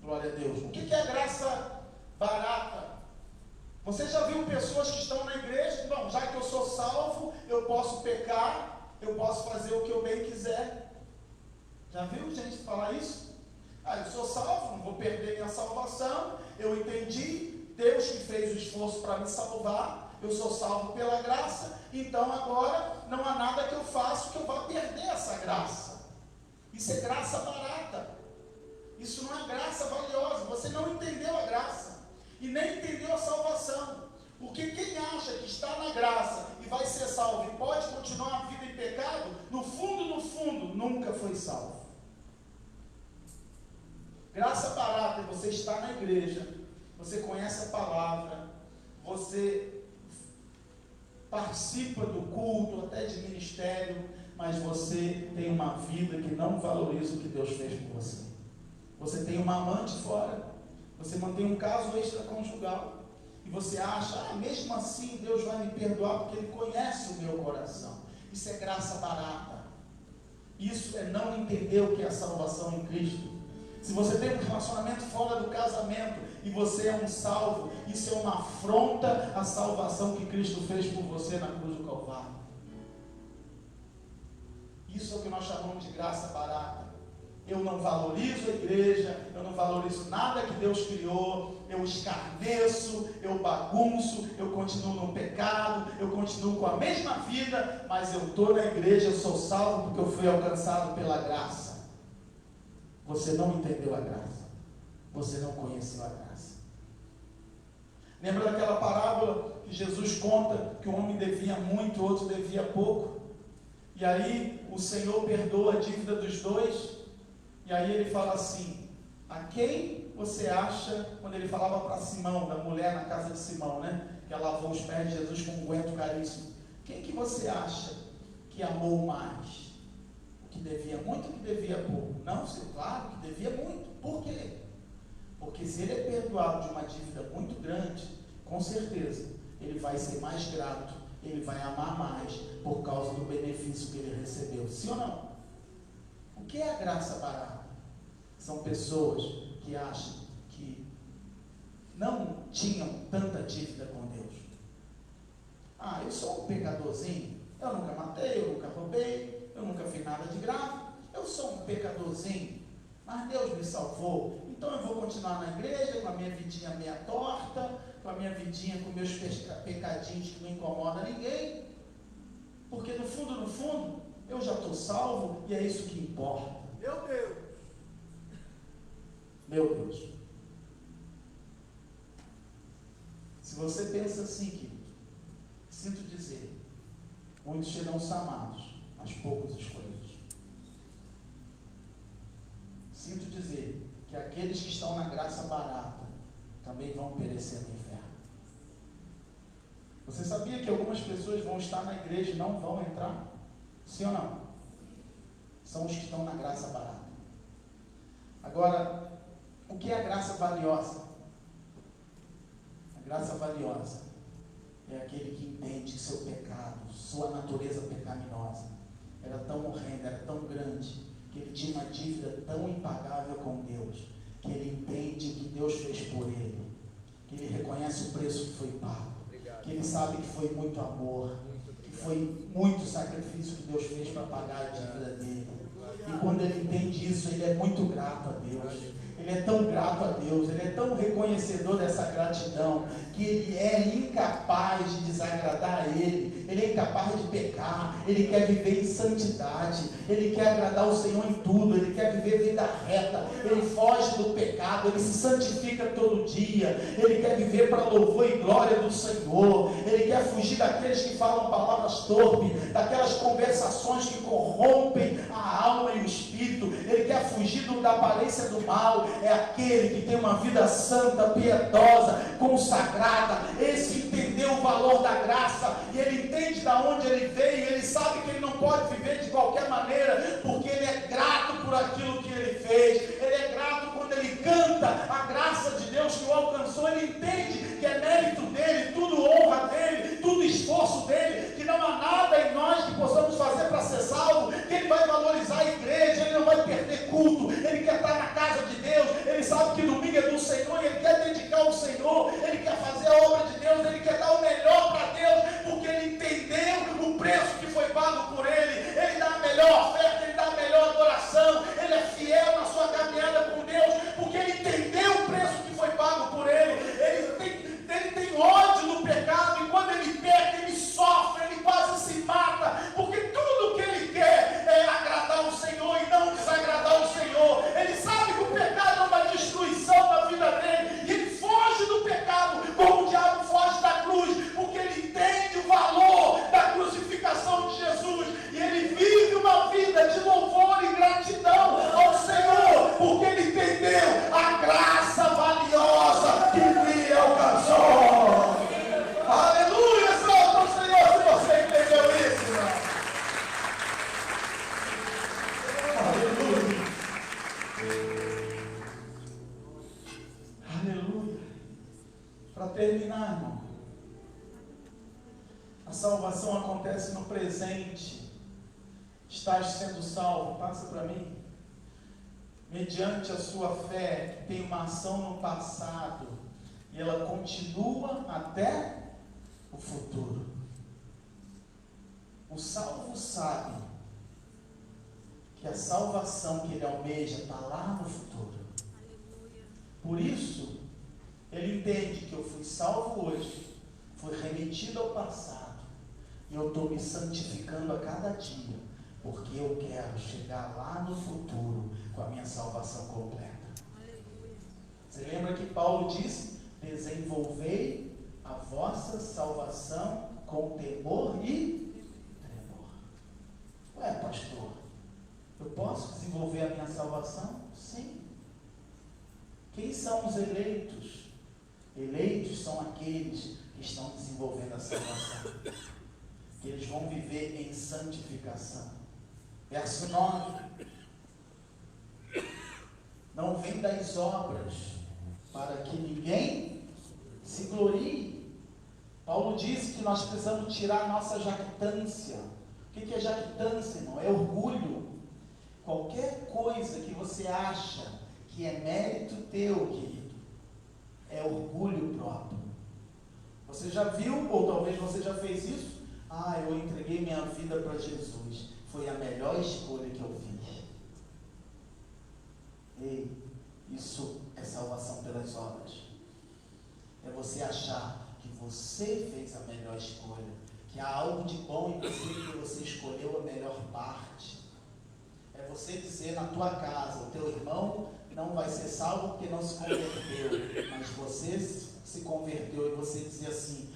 Glória a Deus. O que é a graça barata? Você já viu pessoas que estão na igreja, bom, já que eu sou salvo, eu posso pecar, eu posso fazer o que eu bem quiser. Já viu gente falar isso? Ah, eu sou salvo, não vou perder minha salvação, eu entendi, Deus que fez o esforço para me salvar, eu sou salvo pela graça, então agora não há nada que eu faça que eu vá perder essa graça. Isso é graça barata, isso não é graça valiosa, você não entendeu a graça. E nem entendeu a salvação, porque quem acha que está na graça e vai ser salvo e pode continuar a vida em pecado, no fundo, nunca foi salvo. Graça barata é você estar na igreja, você conhece a palavra, você participa do culto, até de ministério, mas você tem uma vida que não valoriza o que Deus fez por você. Você tem uma amante fora, você mantém um caso extraconjugal e você acha, mesmo assim Deus vai me perdoar porque Ele conhece o meu coração. Isso é graça barata. Isso é não entender o que é a salvação em Cristo. Se você tem um relacionamento fora do casamento e você é um salvo, isso é uma afronta à salvação que Cristo fez por você na cruz do Calvário. Isso é o que nós chamamos de graça barata. Eu não valorizo a igreja, eu não valorizo nada que Deus criou, eu escarneço, eu bagunço, eu continuo no pecado, eu continuo com a mesma vida, mas eu estou na igreja, eu sou salvo porque eu fui alcançado pela graça. Você não entendeu a graça, você não conheceu a graça. Lembra daquela parábola que Jesus conta que o homem devia muito, o outro devia pouco? E aí o Senhor perdoa a dívida dos dois. E aí ele fala assim, a quem você acha, quando ele falava para Simão, da mulher na casa de Simão, né? Que ela lavou os pés de Jesus com um unguento caríssimo. Quem que você acha que amou mais? O que devia muito ou que devia pouco? Não, claro que devia muito. Por quê? Porque se ele é perdoado de uma dívida muito grande, com certeza, ele vai ser mais grato, ele vai amar mais, por causa do benefício que ele recebeu. Sim ou não? O que é a graça barata? São pessoas que acham que não tinham tanta dívida com Deus. Ah, eu sou um pecadorzinho, eu nunca matei, eu nunca roubei, eu nunca fiz nada de grave, eu sou um pecadorzinho, mas Deus me salvou, então eu vou continuar na igreja com a minha vidinha meia torta, com a minha vidinha com meus pecadinhos que não incomodam ninguém, porque no fundo, eu já estou salvo e é isso que importa.
Meu Deus!
Meu Deus! Se você pensa assim, querido, sinto dizer, muitos serão chamados, mas poucos escolhidos. Sinto dizer que aqueles que estão na graça barata também vão perecer no inferno. Você sabia que algumas pessoas vão estar na igreja e não vão entrar? Sim ou não? São os que estão na graça barata. Agora, o que é a graça valiosa? A graça valiosa é aquele que entende que seu pecado, sua natureza pecaminosa, era tão horrenda, era tão grande, que ele tinha uma dívida tão impagável com Deus, que ele entende o que Deus fez por ele, que ele reconhece o preço que foi pago, que ele sabe que foi muito amor, que foi muito sacrifício que Deus fez para pagar a dívida dele. E quando ele entende isso, ele é muito grato a Deus. Ele é tão grato a Deus, ele é tão reconhecedor dessa gratidão, que ele é incapaz de desagradar a ele é incapaz de pecar, ele quer viver em santidade, ele quer agradar o Senhor em tudo, ele quer viver vida reta, ele foge do pecado, ele se santifica todo dia, ele quer viver para louvor e glória do Senhor, ele quer fugir daqueles que falam palavras torpes, daquelas conversações que corrompem a alma e o espírito, ele quer fugir da aparência do mal, é aquele que tem uma vida santa, piedosa, consagrada, esse entendeu o valor da graça, e ele entende de onde ele veio, ele sabe que ele não pode viver de qualquer maneira, porque ele é grato por aquilo que ele fez, ele é grato quando ele canta a graça de Deus que o alcançou, ele entende que é mérito dele, tudo honra dele, tudo esforço dele, que não há nada em nós que possamos fazer para ser salvo, que ele vai valorizar a igreja, ele não vai perder culto, ele quer estar na casa de Deus, ele sabe que domingo é do Senhor, e ele quer dedicar ao Senhor, ele quer fazer a obra de Deus, oração, ele é fiel na sua caminhada com Deus, porque ele entendeu o preço que foi pago por ele. Ele tem ódio no pecado, e quando ele peca, ele sofre, ele quase se mata, porque tudo que ele quer é agradar o Senhor e não desagradar o Senhor. Ele sabe que o pecado é uma destruição na vida dele, e ele foge do pecado como o diabo foge da cruz, porque ele entende o valor da crucificação de Jesus, e ele vive uma vida de louvor e gratidão ao Senhor, porque ele entendeu a graça valiosa que lhe alcançou. Aleluia, exalta o Senhor, se você entendeu isso, irmão. Aleluia. Aleluia. Para terminar, irmão, a salvação acontece no presente. Estás sendo salvo, passa para mim, mediante a sua fé, que tem uma ação no passado, e ela continua até o futuro. O salvo sabe que a salvação que ele almeja está lá no futuro. Por isso, ele entende que eu fui salvo hoje, fui remetido ao passado, e eu estou me santificando a cada dia, porque eu quero chegar lá no futuro com a minha salvação completa. Você lembra que Paulo disse: desenvolvei a vossa salvação com temor e tremor. Ué, pastor, eu posso desenvolver a minha salvação? Sim. Quem são os eleitos? Eleitos são aqueles que estão desenvolvendo a salvação, que eles vão viver em santificação. Verso 9: não vem das obras, para que ninguém se glorie. Paulo disse que nós precisamos tirar a nossa jactância. O que é jactância, irmão? É orgulho. Qualquer coisa que você acha que é mérito teu, querido, é orgulho próprio. Você já viu, ou talvez você já fez isso? Eu entreguei minha vida para Jesus, foi a melhor escolha que eu fiz. Ei, isso é salvação pelas obras. É você achar que você fez a melhor escolha, que há algo de bom em você, que você escolheu a melhor parte. É você dizer na tua casa: o teu irmão não vai ser salvo porque não se converteu, mas você se converteu, e você dizer assim: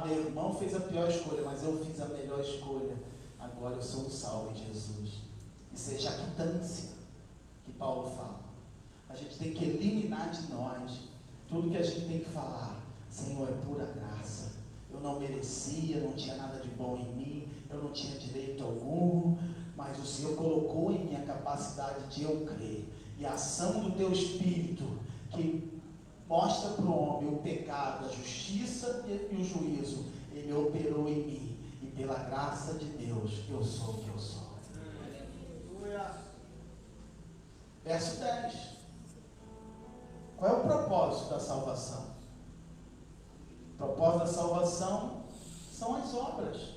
meu irmão fez a pior escolha, mas eu fiz a melhor escolha, agora eu sou salvo em Jesus. Isso é jactância que Paulo fala. A gente tem que eliminar de nós tudo que a gente tem que falar: Senhor, é pura graça, eu não merecia, não tinha nada de bom em mim, eu não tinha direito algum, mas o Senhor colocou em mim a capacidade de eu crer, e a ação do teu Espírito, que mostra para o homem o pecado, a justiça e o juízo, ele operou em mim, e pela graça de Deus, eu sou o que eu sou. Aleluia. Verso 10. Qual é o propósito da salvação? O propósito da salvação são as obras.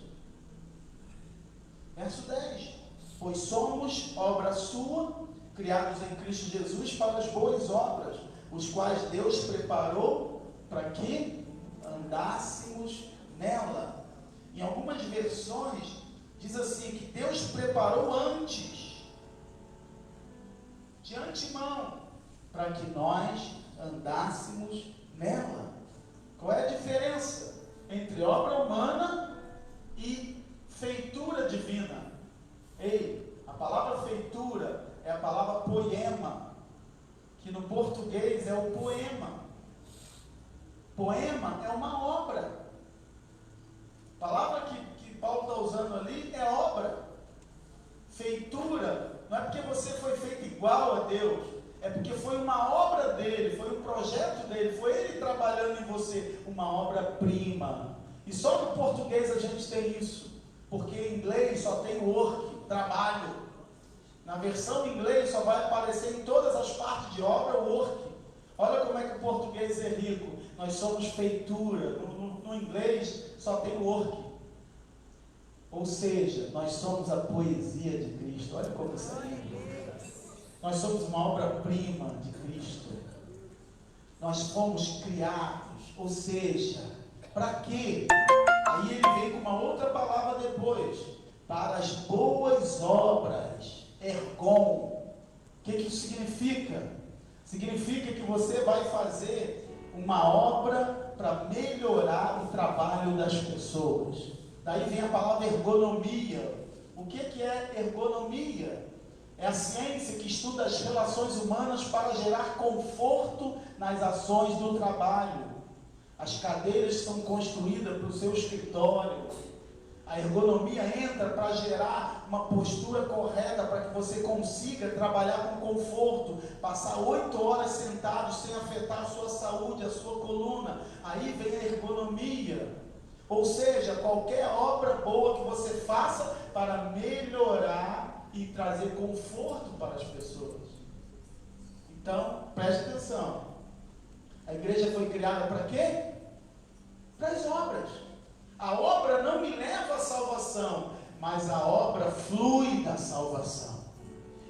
Verso 10. Pois somos obra sua, criados em Cristo Jesus para as boas obras, os quais Deus preparou para que andássemos nela. Em algumas versões diz assim, que Deus preparou antes, de antemão, para que nós andássemos nela. Qual é a diferença entre obra humana e feitura divina? Ei, a palavra feitura é a palavra poema, que no português é o poema. Poema é uma obra. A palavra que Paulo está usando ali é obra. Feitura não é porque você foi feito igual a Deus, é porque foi uma obra dele, foi um projeto dele, foi ele trabalhando em você, uma obra-prima. E só no português a gente tem isso, porque em inglês só tem work, trabalho. Na versão em inglês só vai aparecer em todas as partes de obra work. Olha como é que o português é rico. Nós somos feitura. No inglês só tem work. Ou seja, nós somos a poesia de Cristo. Olha como isso é lindo. Nós somos uma obra-prima de Cristo. Nós fomos criados, ou seja, para quê? Aí ele vem com uma outra palavra depois, para as boas obras, ergon. O que isso significa? Significa que você vai fazer uma obra para melhorar o trabalho das pessoas. Daí vem a palavra ergonomia. O que é ergonomia? É a ciência que estuda as relações humanas para gerar conforto nas ações do trabalho. As cadeiras são construídas para o seu escritório. A ergonomia entra para gerar uma postura correta para que você consiga trabalhar com conforto, passar 8 horas sentado sem afetar a sua saúde, a sua coluna. Aí vem a ergonomia. Ou seja, qualquer obra boa que você faça para melhorar e trazer conforto para as pessoas. Então, preste atenção. A igreja foi criada para quê? Para as obras. A obra não me leva à salvação, mas a obra flui da salvação.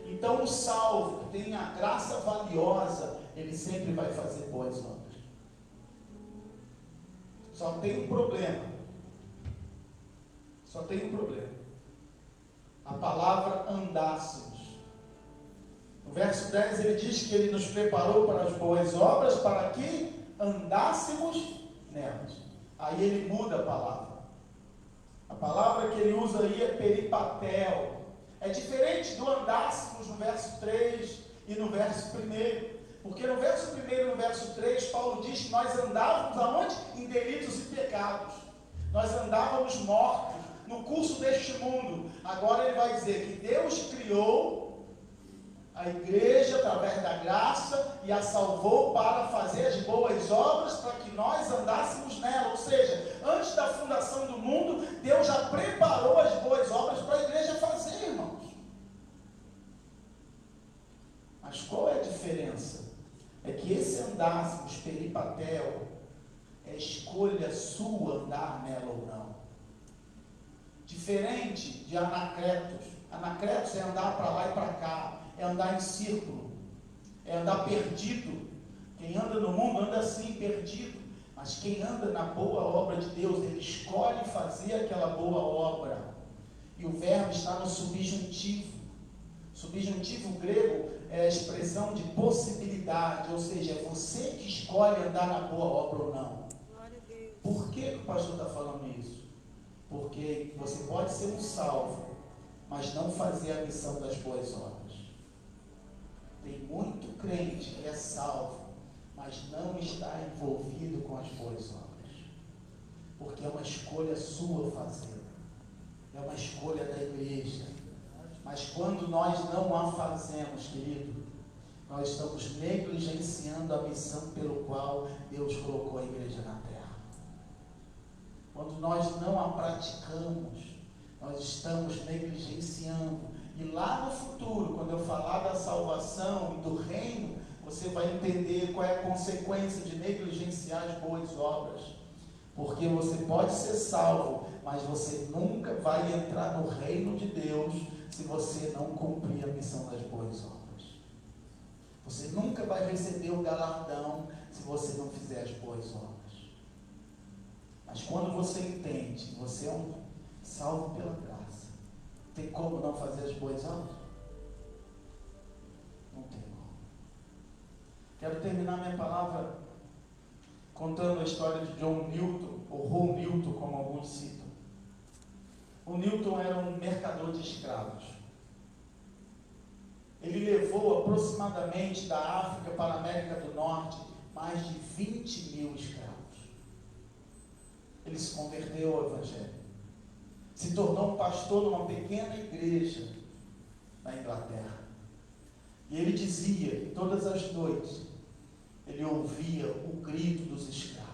Então o salvo, que tem a graça valiosa, ele sempre vai fazer boas obras. Só tem um problema. Só tem um problema. A palavra andássemos. No verso 10 ele diz que ele nos preparou para as boas obras, para que andássemos nelas. Aí ele muda a palavra. A palavra que ele usa aí é peripatel. É diferente do andássemos no verso 3 e no verso 1. Porque no verso 1 e no verso 3, Paulo diz que nós andávamos aonde? Em delitos e pecados. Nós andávamos mortos no curso deste mundo. Agora ele vai dizer que Deus criou a igreja através da graça e a salvou para fazer as boas obras, para que nós andássemos nela. Ou seja, antes da fundação do mundo, Deus já preparou as boas obras para a igreja fazer, irmãos. Mas qual é a diferença? É que esse andássemos, peripatel, é escolha sua andar nela ou não. Diferente de anacretos. Anacretos é andar para lá e para cá. É andar em círculo, é andar perdido. Quem anda no mundo anda assim, perdido. Mas quem anda na boa obra de Deus, ele escolhe fazer aquela boa obra. E o verbo está no subjuntivo. Subjuntivo grego é a expressão de possibilidade, ou seja, é você que escolhe andar na boa obra ou não. Por que o pastor está falando isso? Porque você pode ser um salvo, mas não fazer a missão das boas obras. Tem muito crente que é salvo, mas não está envolvido com as boas obras. Porque é uma escolha sua fazer. É uma escolha da igreja. Mas quando nós não a fazemos, querido, nós estamos negligenciando a missão pelo qual Deus colocou a igreja na terra. Quando nós não a praticamos, nós estamos negligenciando. E lá no futuro, quando eu falar da salvação e do reino, você vai entender qual é a consequência de negligenciar as boas obras. Porque você pode ser salvo, mas você nunca vai entrar no reino de Deus se você não cumprir a missão das boas obras. Você nunca vai receber o galardão se você não fizer as boas obras. Mas quando você entende que você é um salvo pela graça, tem como não fazer as boas obras? Não tem como. Quero terminar minha palavra contando a história de John Newton, ou Ron Newton, como alguns citam. O Newton era um mercador de escravos. Ele levou aproximadamente da África para a América do Norte mais de 20 mil escravos. Ele se converteu ao Evangelho. Se tornou um pastor numa pequena igreja na Inglaterra. E ele dizia que todas as noites ele ouvia o grito dos escravos.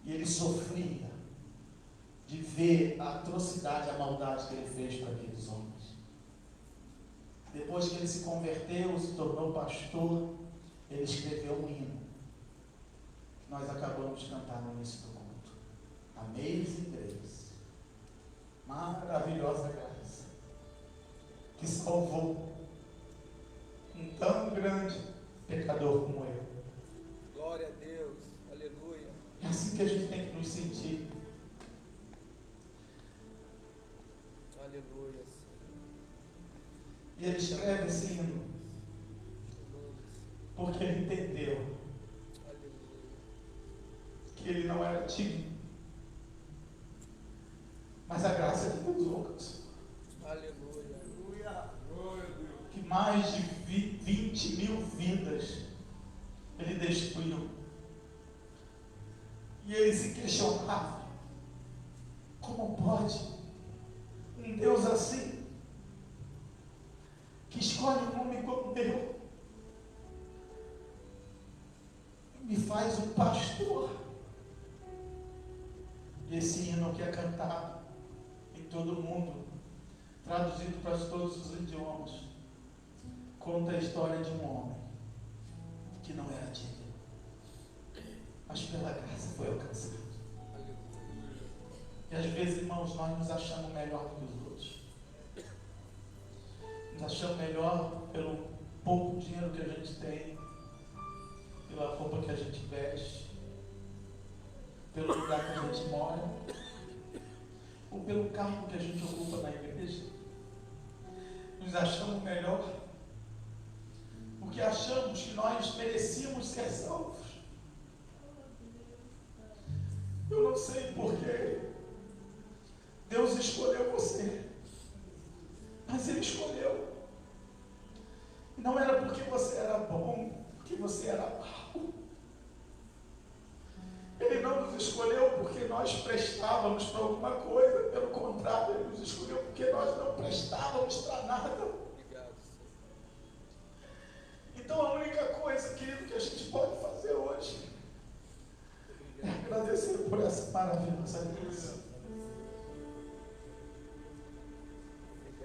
E ele sofria de ver a atrocidade, a maldade que ele fez para aqueles homens. Depois que ele se converteu, se tornou pastor, ele escreveu um hino. Nós acabamos de cantar no início do culto. Amazing Grace. Maravilhosa graça. Que salvou grande pecador como eu.
Glória a Deus. Aleluia.
É assim que a gente tem que nos sentir.
Aleluia.
E ele escreve esse hino porque ele entendeu que ele não era digno, mas a graça de Deus o alcançou.
Aleluia.
Que mais de 20 mil vidas ele destruiu. E ele se questionava: como pode um Deus assim, que escolhe um homem como eu, me faz um pastor? E esse hino que é cantado em todo o mundo, traduzido para todos os idiomas, conta a história de um homem que não era digno, mas pela graça foi alcançado. E às vezes, irmãos, nós nos achamos melhor do que os outros. Nos achamos melhor pelo pouco dinheiro que a gente tem, pela roupa que a gente veste, pelo lugar que a gente mora, ou pelo cargo que a gente ocupa na igreja. Nos achamos melhor porque achamos que nós merecíamos ser salvos. Eu não sei porquê Deus escolheu você, mas Ele escolheu. E não era porque você era bom, porque você era mau. Ele não nos escolheu porque nós prestávamos para alguma coisa. Pelo contrário, Ele nos escolheu porque nós não prestávamos para nada.
Obrigado.
Então a única coisa, querido, que a gente pode fazer hoje é agradecer por essa maravilhosa graça.